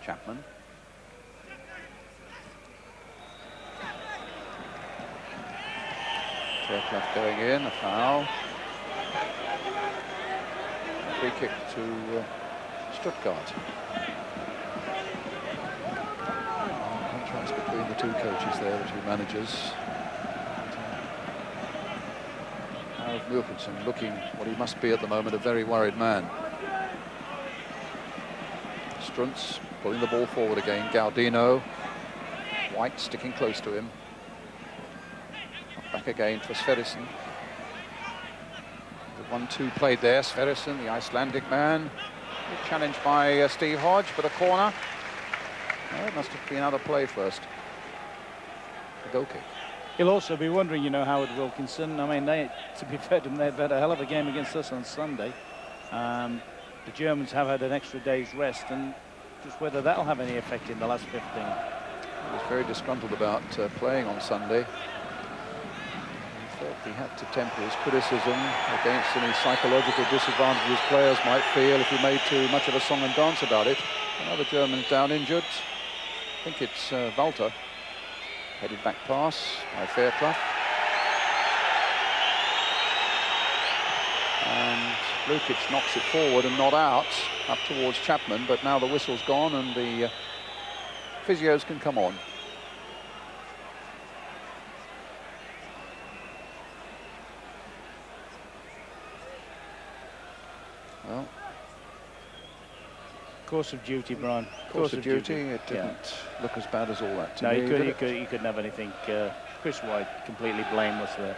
Speaker 1: Chapman. Fairclough going in, a foul. A free kick to Stuttgart. Contrast between the 2 coaches there, the 2 managers. Harold Wilkinson looking what he must be at the moment, a very worried man. Struntz pulling the ball forward again. Gaudino. White sticking close to him. Back again for Sverrisson. The 1-2 played there. Sverrisson, the Icelandic man. Challenged by Steve Hodge, but a corner. Oh, it must have been out of play first. A goal kick.
Speaker 2: He'll also be wondering, Howard Wilkinson. I mean, to be fair to them, they've had a hell of a game against us on Sunday. The Germans have had an extra day's rest, and just whether that'll have any effect in the last 15.
Speaker 1: He was very disgruntled about playing on Sunday. He had to temper his criticism against any psychological disadvantages players might feel if he made too much of a song and dance about it. Another German's down injured. I think it's Walter. Headed back pass by Fairclough. And Lukic knocks it forward and not out, up towards Chapman, but now the whistle's gone and the physios can come on. Well,
Speaker 2: course of duty, Brian.
Speaker 1: Course of duty. It didn't look as bad as all that to me.
Speaker 2: No, you couldn't have anything. Chris White completely blameless there.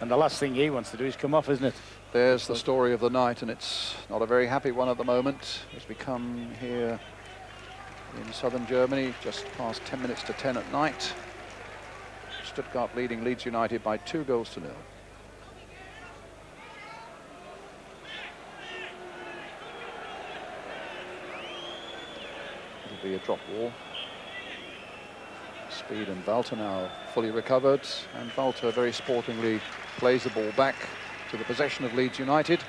Speaker 2: And the last thing he wants to do is come off, isn't it?
Speaker 1: There's the story of the night, and it's not a very happy one at the moment. As we come here in southern Germany, just past 10 minutes to 10 at night. Stuttgart leading Leeds United by 2-0. Be a drop ball. Speed and Walter now fully recovered, and Walter very sportingly plays the ball back to the possession of Leeds United,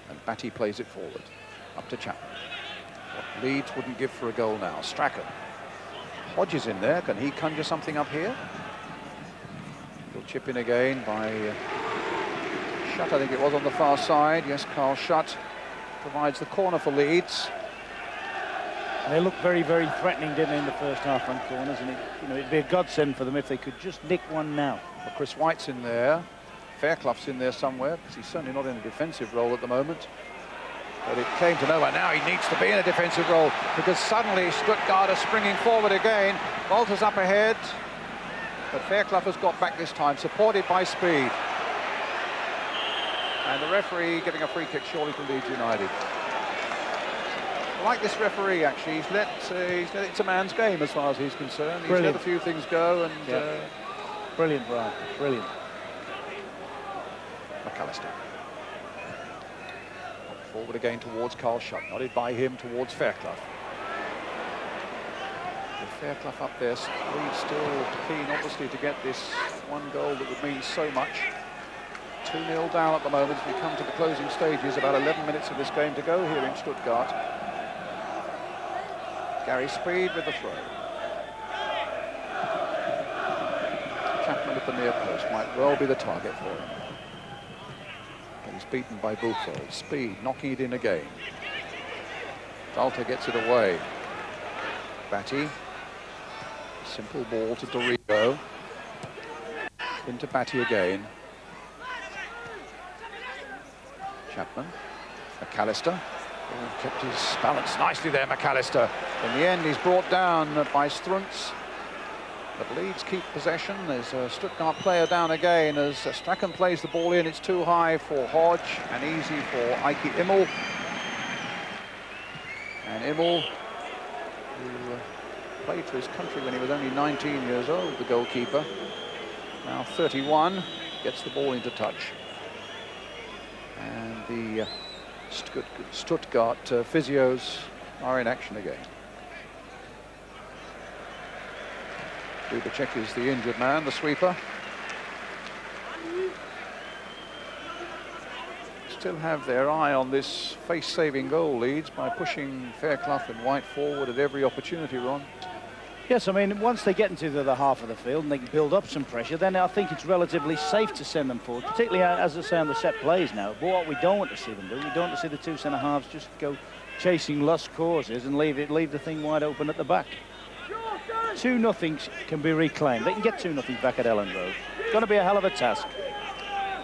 Speaker 1: and Batty plays it forward up to Chapman. What Leeds wouldn't give for a goal now. Strachan. Hodge is in there. Can he conjure something up here? chip in again by Schutt, I think it was, on the far side. Yes, Carl Schutt provides the corner for Leeds.
Speaker 2: And they looked very, very threatening, didn't they, in the first half on corners, and it'd be a godsend for them if they could just nick one now.
Speaker 1: Well, Chris White's in there. Fairclough's in there somewhere, because he's certainly not in a defensive role at the moment. But it came to nowhere. Now he needs to be in a defensive role, because suddenly Stuttgart are springing forward again. Walter's up ahead, but Fairclough has got back this time, supported by speed. And the referee getting a free kick surely to Leeds United. I like this referee, actually. He's let it's a man's game as far as he's concerned. He's let a few things go, and
Speaker 2: brilliant, Brian, brilliant.
Speaker 1: McAllister. Forward again towards Carl Schutt, nodded by him towards Fairclough. With Fairclough up there, Leeds still keen, obviously, to get this one goal that would mean so much. 2-0 down at the moment as we come to the closing stages. About 11 minutes of this game to go here in Stuttgart. Gary Speed with the throw. Chapman at the near post might well be the target for him. But he's beaten by Buchwald. Speed knocking it in again. Dalter gets it away. Batty. Simple ball to Dorigo. Into Batty again. Chapman. McAllister. Oh, kept his balance nicely there, McAllister. In the end, he's brought down by Struntz. But Leeds keep possession. There's a Stuttgart player down again as Strachan plays the ball in. It's too high for Hodge and easy for Eike Immel. And Immel, who played for his country when he was only 19 years old, the goalkeeper, now 31, gets the ball into touch. And the Stuttgart physios are in action again. Dubacek is the injured man, the sweeper. Still have their eye on this face-saving goal, Leeds, by pushing Fairclough and White forward at every opportunity, Ron.
Speaker 2: Yes, I mean, once they get into the other half of the field and they can build up some pressure, then I think it's relatively safe to send them forward, particularly, as I say, on the set plays now. But what we don't want to see them do, we don't want to see the two centre-halves just go chasing lost causes and leave the thing wide open at the back. 2-0 can be reclaimed. They can get 2-0 back at Ellen Road. It's going to be a hell of a task,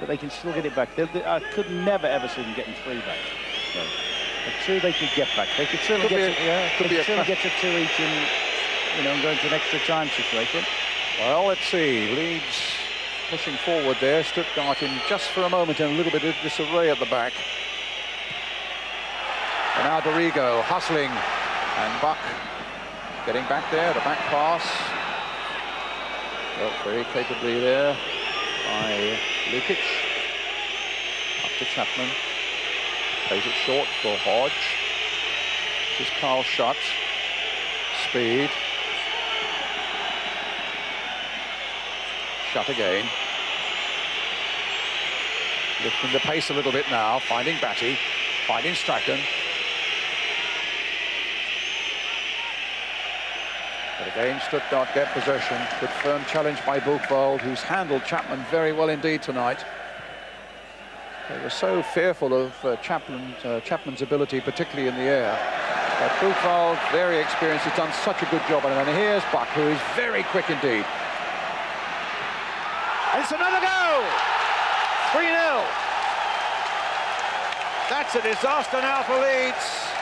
Speaker 2: but they can still get it back. I could never, ever see them getting 3 back. No. But 2 they could get back. They could certainly get to 2 each and, you know, go into an extra time situation.
Speaker 1: Well, let's see. Leeds pushing forward there. Stuttgart in just for a moment in a little bit of disarray at the back. And now Dorigo hustling, and Buck getting back there, the back pass. Well, very capably there by Lukic. Up to Chapman. Plays it short for Hodge. This is Carl Schutt. Speed. Schutt again. Lifting the pace a little bit now, finding Batty, finding Strachan. But again, Stuttgart get possession. Good firm challenge by Buchwald, who's handled Chapman very well indeed tonight. They were so fearful of Chapman's ability, particularly in the air. But Buchwald, very experienced, has done such a good job on it. And here's Buck, who is very quick indeed. And it's another goal! 3-0. That's a disaster now for Leeds,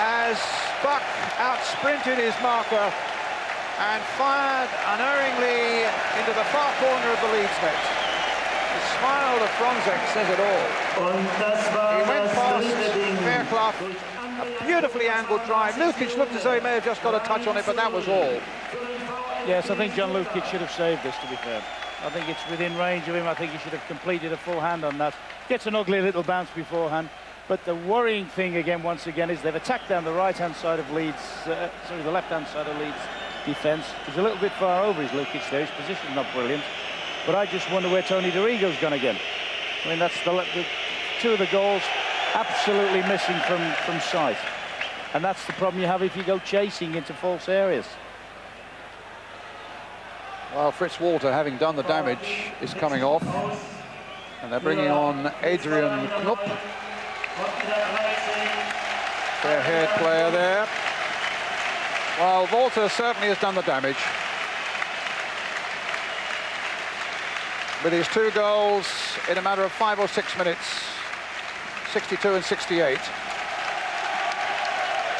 Speaker 1: as Buck out-sprinted his marker and fired unerringly into the far corner of the Leeds net. The smile of Fronzek says it all. He went past Fairclough, a beautifully angled drive. Lukic looked as though he may have just got a touch on it, but that was all.
Speaker 2: Yes, I think John Lukic should have saved this, to be fair. I think it's within range of him. I think he should have completed a full hand on that. Gets an ugly little bounce beforehand. But the worrying thing again, once again, is they've attacked down the right-hand side of Leeds, the left-hand side of Leeds defence. He's a little bit far over his Lukic there. His position's not brilliant. But I just wonder where Tony Dorigo's gone again. I mean, that's the 2 of the goals absolutely missing from sight. And that's the problem you have if you go chasing into false areas.
Speaker 1: Well, Fritz Walter, having done the damage, is coming off. And they're bringing on Adrian Knupp. Their head player there. Well, Walter certainly has done the damage. With his 2 goals in a matter of 5 or 6 minutes, 62 and 68.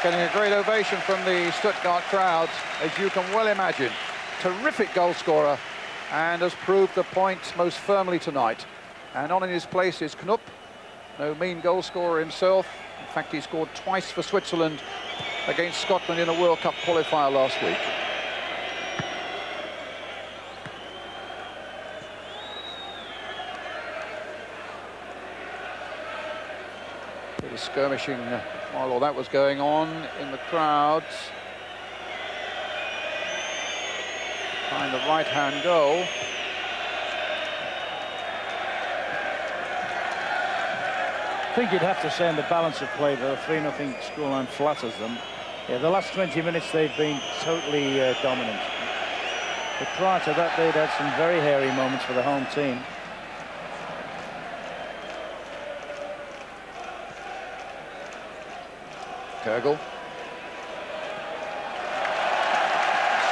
Speaker 1: Getting a great ovation from the Stuttgart crowd, as you can well imagine. Terrific goal scorer, and has proved the point most firmly tonight. And on in his place is Knupp, no mean goal scorer himself. In fact, he scored twice for Switzerland against Scotland in a World Cup qualifier last week. Bit of skirmishing while all that was going on in the crowd. Behind the right-hand goal.
Speaker 2: I think you'd have to say in the balance of play, the 3-0 scoreline flatters them. Yeah, the last 20 minutes they've been totally dominant. But prior to that, they'd had some very hairy moments for the home team.
Speaker 1: Kegel.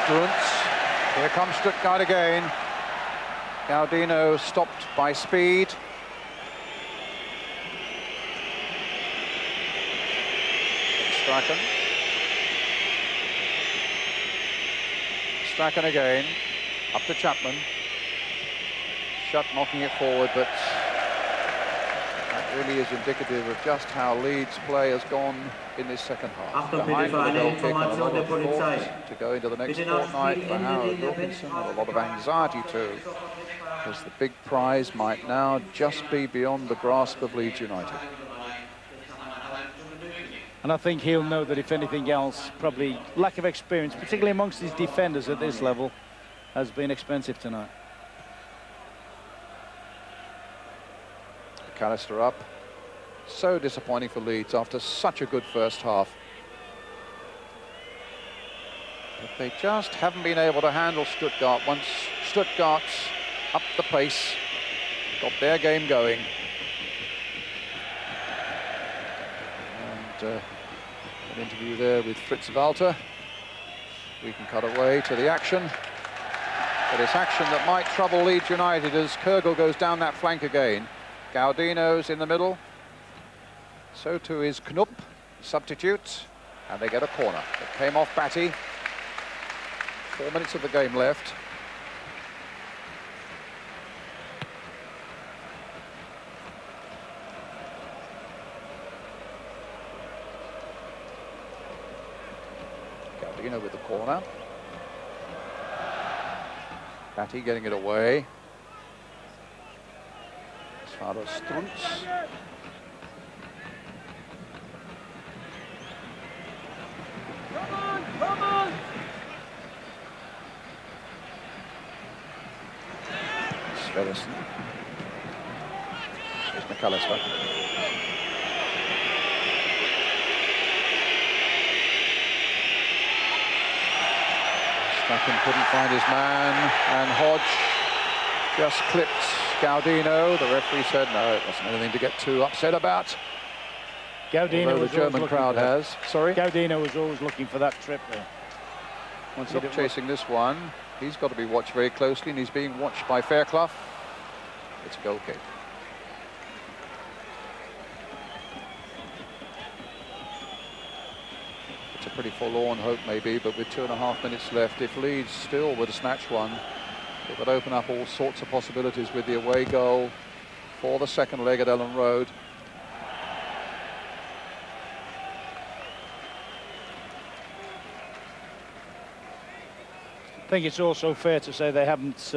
Speaker 1: Struntz. Here comes Stuttgart again. Gaudino stopped by speed. Strachan. Strachan again. Up to Chapman. Shutt knocking it forward, but that really is indicative of just how Leeds' play has gone in this second half. Behind the goal kick and a lot of thought to go into the next fortnight for Howard Wilkinson, and a lot of anxiety too, because the big prize might now just be beyond the grasp of Leeds United.
Speaker 2: And I think he'll know that if anything else, probably lack of experience, particularly amongst his defenders at this level, has been expensive tonight.
Speaker 1: McAllister up. So disappointing for Leeds after such a good first half. But they just haven't been able to handle Stuttgart once Stuttgart's up the pace, got their game going. And an interview there with Fritz Walter. We can cut away to the action. But it's action that might trouble Leeds United as Kegel goes down that flank again. Gaudino's in the middle. So too is Knupp, substitute, and they get a corner. It came off Batty. 4 minutes of the game left. Gaudino with the corner. Batty getting it away. As far as Struntz.
Speaker 6: Come on!
Speaker 1: Sverrisson. Here's McAllister. Strachan couldn't find his man, and Hodge just clipped Gaudino. The referee said no, it wasn't anything to get too upset about.
Speaker 2: Gaudino was
Speaker 1: the German crowd has. Sorry?
Speaker 2: Gaudino was always looking for that trip there.
Speaker 1: Once he's chasing this one, he's got to be watched very closely, and he's being watched by Fairclough. It's a goal kick. It's a pretty forlorn hope maybe, but with 2.5 minutes left, if Leeds still were to snatch one, it would open up all sorts of possibilities with the away goal for the second leg at Ellen Road.
Speaker 2: I think it's also fair to say they haven't,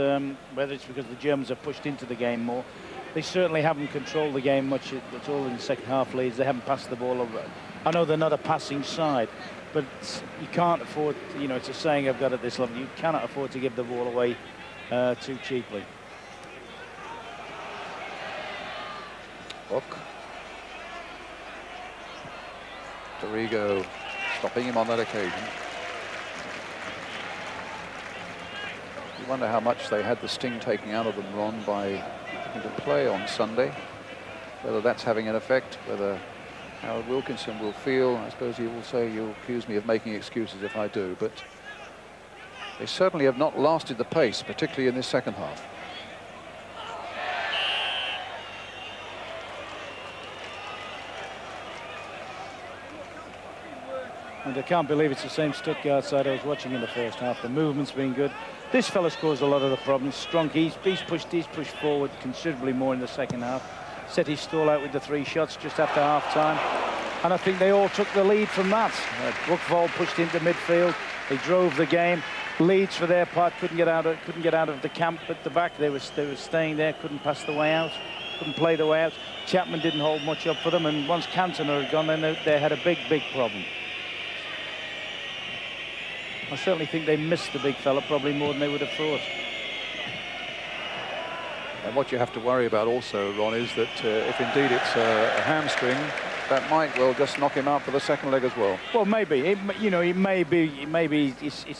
Speaker 2: whether it's because the Germans have pushed into the game more, they certainly haven't controlled the game much at all in the second half. Leeds, they haven't passed the ball over. I know they're not a passing side, but you can't afford, you know, it's a saying I've got at this level, you cannot afford to give the ball away too cheaply.
Speaker 1: Hook. Dorigo stopping him on that occasion. wonder how much they had the sting taken out of them, Ron, by having to play on Sunday. Whether that's having an effect, whether Howard Wilkinson will feel, I suppose he will say, you'll accuse me of making excuses if I do, but they certainly have not lasted the pace, particularly in this second half.
Speaker 2: And I can't believe it's the same Stuttgart side I was watching in the first half. The movement's been good. This fella's caused a lot of the problems. Strong, he's pushed forward considerably more in the second half. Set his stall out with the 3 shots just after half-time. And I think they all took the lead from that. Buchwald pushed into midfield. They drove the game. Leeds, for their part, couldn't get out of the camp at the back. They were staying there, couldn't pass the way out, couldn't play the way out. Chapman didn't hold much up for them, and once Cantona had gone, then they had a big problem. I certainly think they missed the big fella probably more than they would have thought.
Speaker 1: And what you have to worry about also, Ron, is that if indeed it's a hamstring, that might well just knock him out for the second leg as well. Well,
Speaker 2: maybe. It's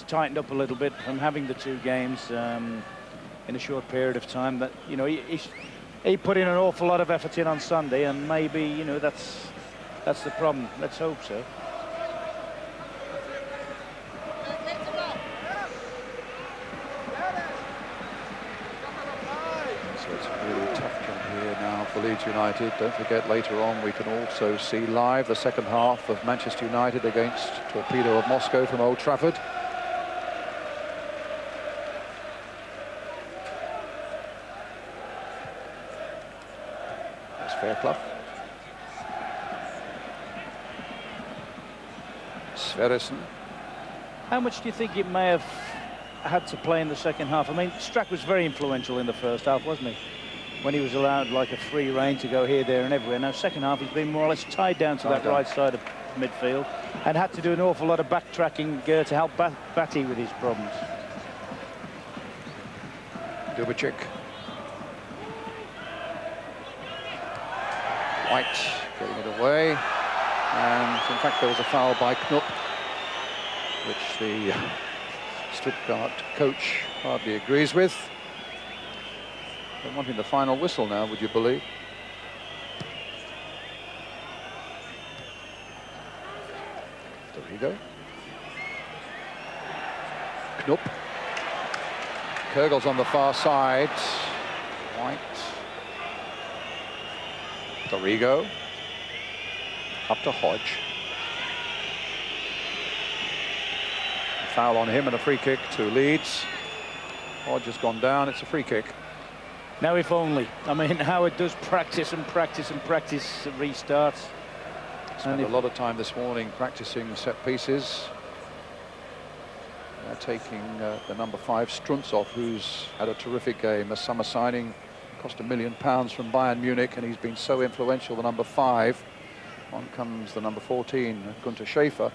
Speaker 2: tightened up a little bit from having the 2 games in a short period of time. That he put in an awful lot of effort in on Sunday, and maybe that's the problem. Let's hope so.
Speaker 1: For Leeds United. Don't forget, later on we can also see live the second half of Manchester United against Torpedo of Moscow from Old Trafford. That's Fairclough. Sverrisson.
Speaker 2: How much do you think it may have had to play in the second half? I mean, Strack was very influential in the first half, wasn't he? When he was allowed like a free rein to go here, there and everywhere. Now, second half, he's been more or less tied down to that right side of midfield and had to do an awful lot of backtracking to help Batty with his problems.
Speaker 1: Dubicic. White getting it away. And, in fact, there was a foul by Knupp, which the Stuttgart coach hardly agrees with. They're wanting the final whistle now, would you believe? There we go. Knupp. Kurgel's on the far side. White. Dorigo. Up to Hodge. A foul on him and a free kick to Leeds. Hodge has gone down. It's a free kick.
Speaker 2: Now, if only. I mean, Howard does practice and practice and practice restarts.
Speaker 1: Spent a lot of time this morning practicing set pieces. Taking the number 5 Strunzov, who's had a terrific game, a summer signing, cost £1 million from Bayern Munich, and he's been so influential, the number 5. On comes the number 14, Gunter Schäfer,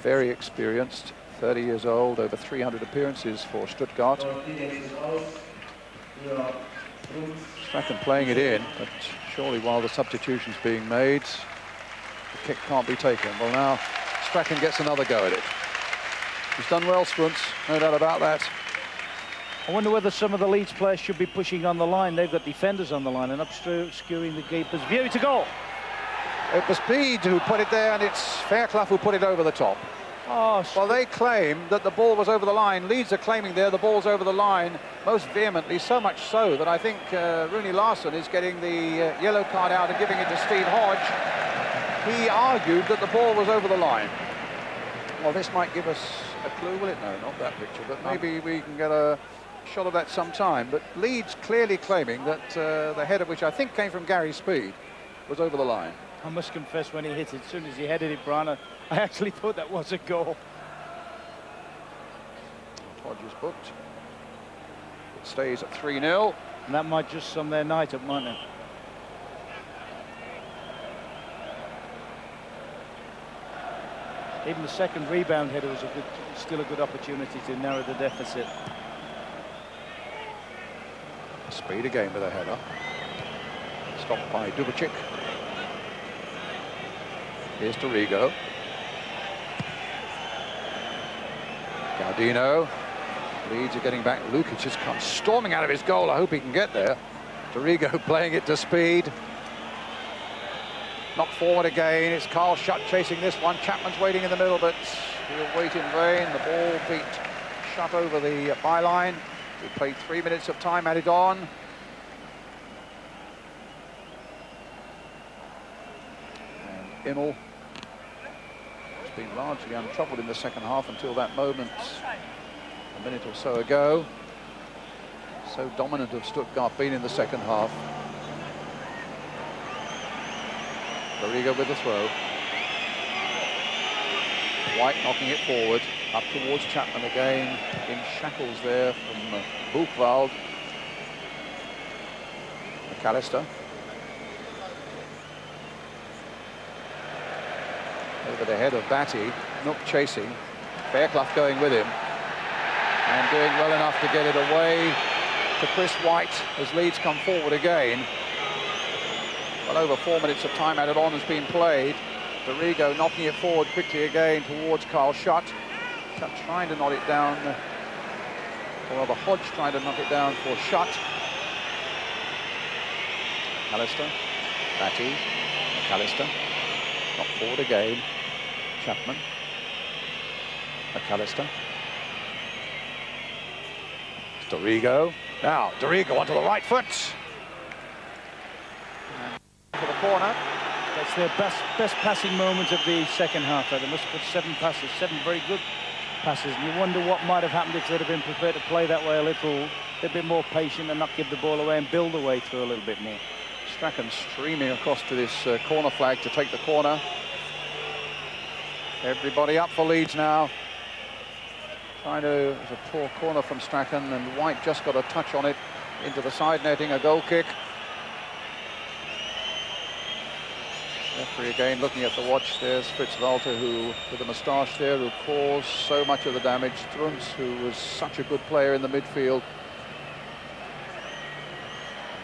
Speaker 1: very experienced, 30 years old, over 300 appearances for Stuttgart. Strachan playing it in, but surely while the substitution's being made, the kick can't be taken. Well, now Strachan gets another go at it. He's done well, Strunz, no doubt about that.
Speaker 2: I wonder whether some of the Leeds players should be pushing on the line. They've got defenders on the line and obscuring the keeper's view to goal.
Speaker 1: It was Bede who put it there, and it's Fairclough who put it over the top.
Speaker 2: Oh,
Speaker 1: well, they claim that the ball was over the line. Leeds are claiming there the ball's over the line most vehemently, so much so that I think Rune Larsson is getting the yellow card out and giving it to Steve Hodge. He argued that the ball was over the line. Well, this might give us a clue, will it? No, not that picture, but maybe we can get a shot of that sometime. But Leeds clearly claiming that the header, which I think came from Gary Speed, was over the line.
Speaker 2: I must confess, when he hit it, as soon as he headed it, Brian, I actually thought that was a goal.
Speaker 1: Hodge is booked. It stays at 3-0.
Speaker 2: And that might just sum their night up, mightn't it? Even the second rebound header was still a good opportunity to narrow the deficit.
Speaker 1: Speed again with a header. Stopped by Dubicic. Here's Dorigo. Gaudino. Leeds are getting back. Lukic just comes storming out of his goal. I hope he can get there. Dorigo playing it to speed. Knocked forward again. It's Carl Schutt chasing this one. Chapman's waiting in the middle, but he'll wait in vain. The ball beat Schutt over the byline. We played 3 minutes of time added on. And Immel has been largely untroubled in the second half until that moment a minute or so ago. So dominant of Stuttgart been in the second half. Dorigo with the throw. White knocking it forward, up towards Chapman again, in shackles there from Buchwald. McAllister. Over the head of Batty, Nook chasing, Fairclough going with him, and doing well enough to get it away to Chris White as Leeds come forward again. Well over 4 minutes of time added on has been played. Dorigo knocking it forward quickly again towards Carl Schutt. Schutt trying to knock it down, or rather Hodge trying to knock it down for Schutt. McAllister, Batty, McAllister, knocked forward again. Chapman, McAllister, Dorigo. Now Dorigo onto the right foot. For the corner.
Speaker 2: That's their best passing moment of the second half. They must have put 7 passes, 7 very good passes. And you wonder what might have happened if they'd have been prepared to play that way a bit more patient and not give the ball away and build the way through a little bit more.
Speaker 1: Strachan streaming across to this corner flag to take the corner. Everybody up for Leeds now. There's a poor corner from Strachan, and White just got a touch on it into the side netting, a goal kick. Referee again looking at the watch. There's Fritz Walter, who, with the moustache there, who caused so much of the damage. Strunz, who was such a good player in the midfield.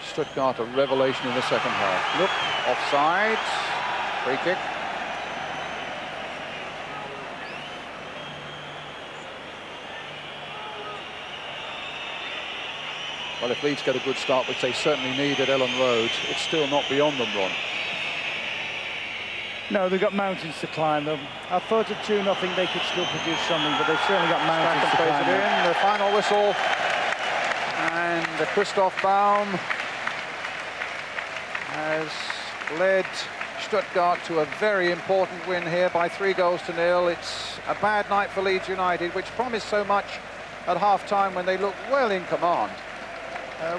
Speaker 1: Stuttgart, a revelation in the second half. Look, offside, free kick. Well, if Leeds get a good start, which they certainly need at Ellen Road, it's still not beyond them, Ron.
Speaker 2: No, they've got mountains to climb them. I thought at 2-0 they could still produce something, but they've certainly got mountains to climb.
Speaker 1: It in, the final whistle, and Christoph Baum has led Stuttgart to a very important win here by 3-0. It's a bad night for Leeds United, which promised so much at half-time when they looked well in command,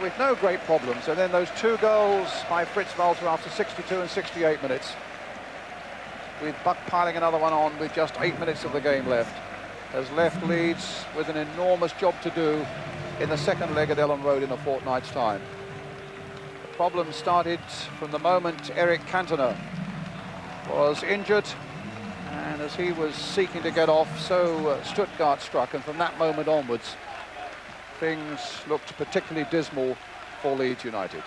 Speaker 1: with no great problems. And then those 2 goals by Fritz Walter after 62 and 68 minutes, with Buck piling another one on with just 8 minutes of the game left, has left Leeds with an enormous job to do in the second leg at Ellen Road in a fortnight's time. The problem started from the moment Eric Cantona was injured, and as he was seeking to get off, so Stuttgart struck, and from that moment onwards, things looked particularly dismal for Leeds United.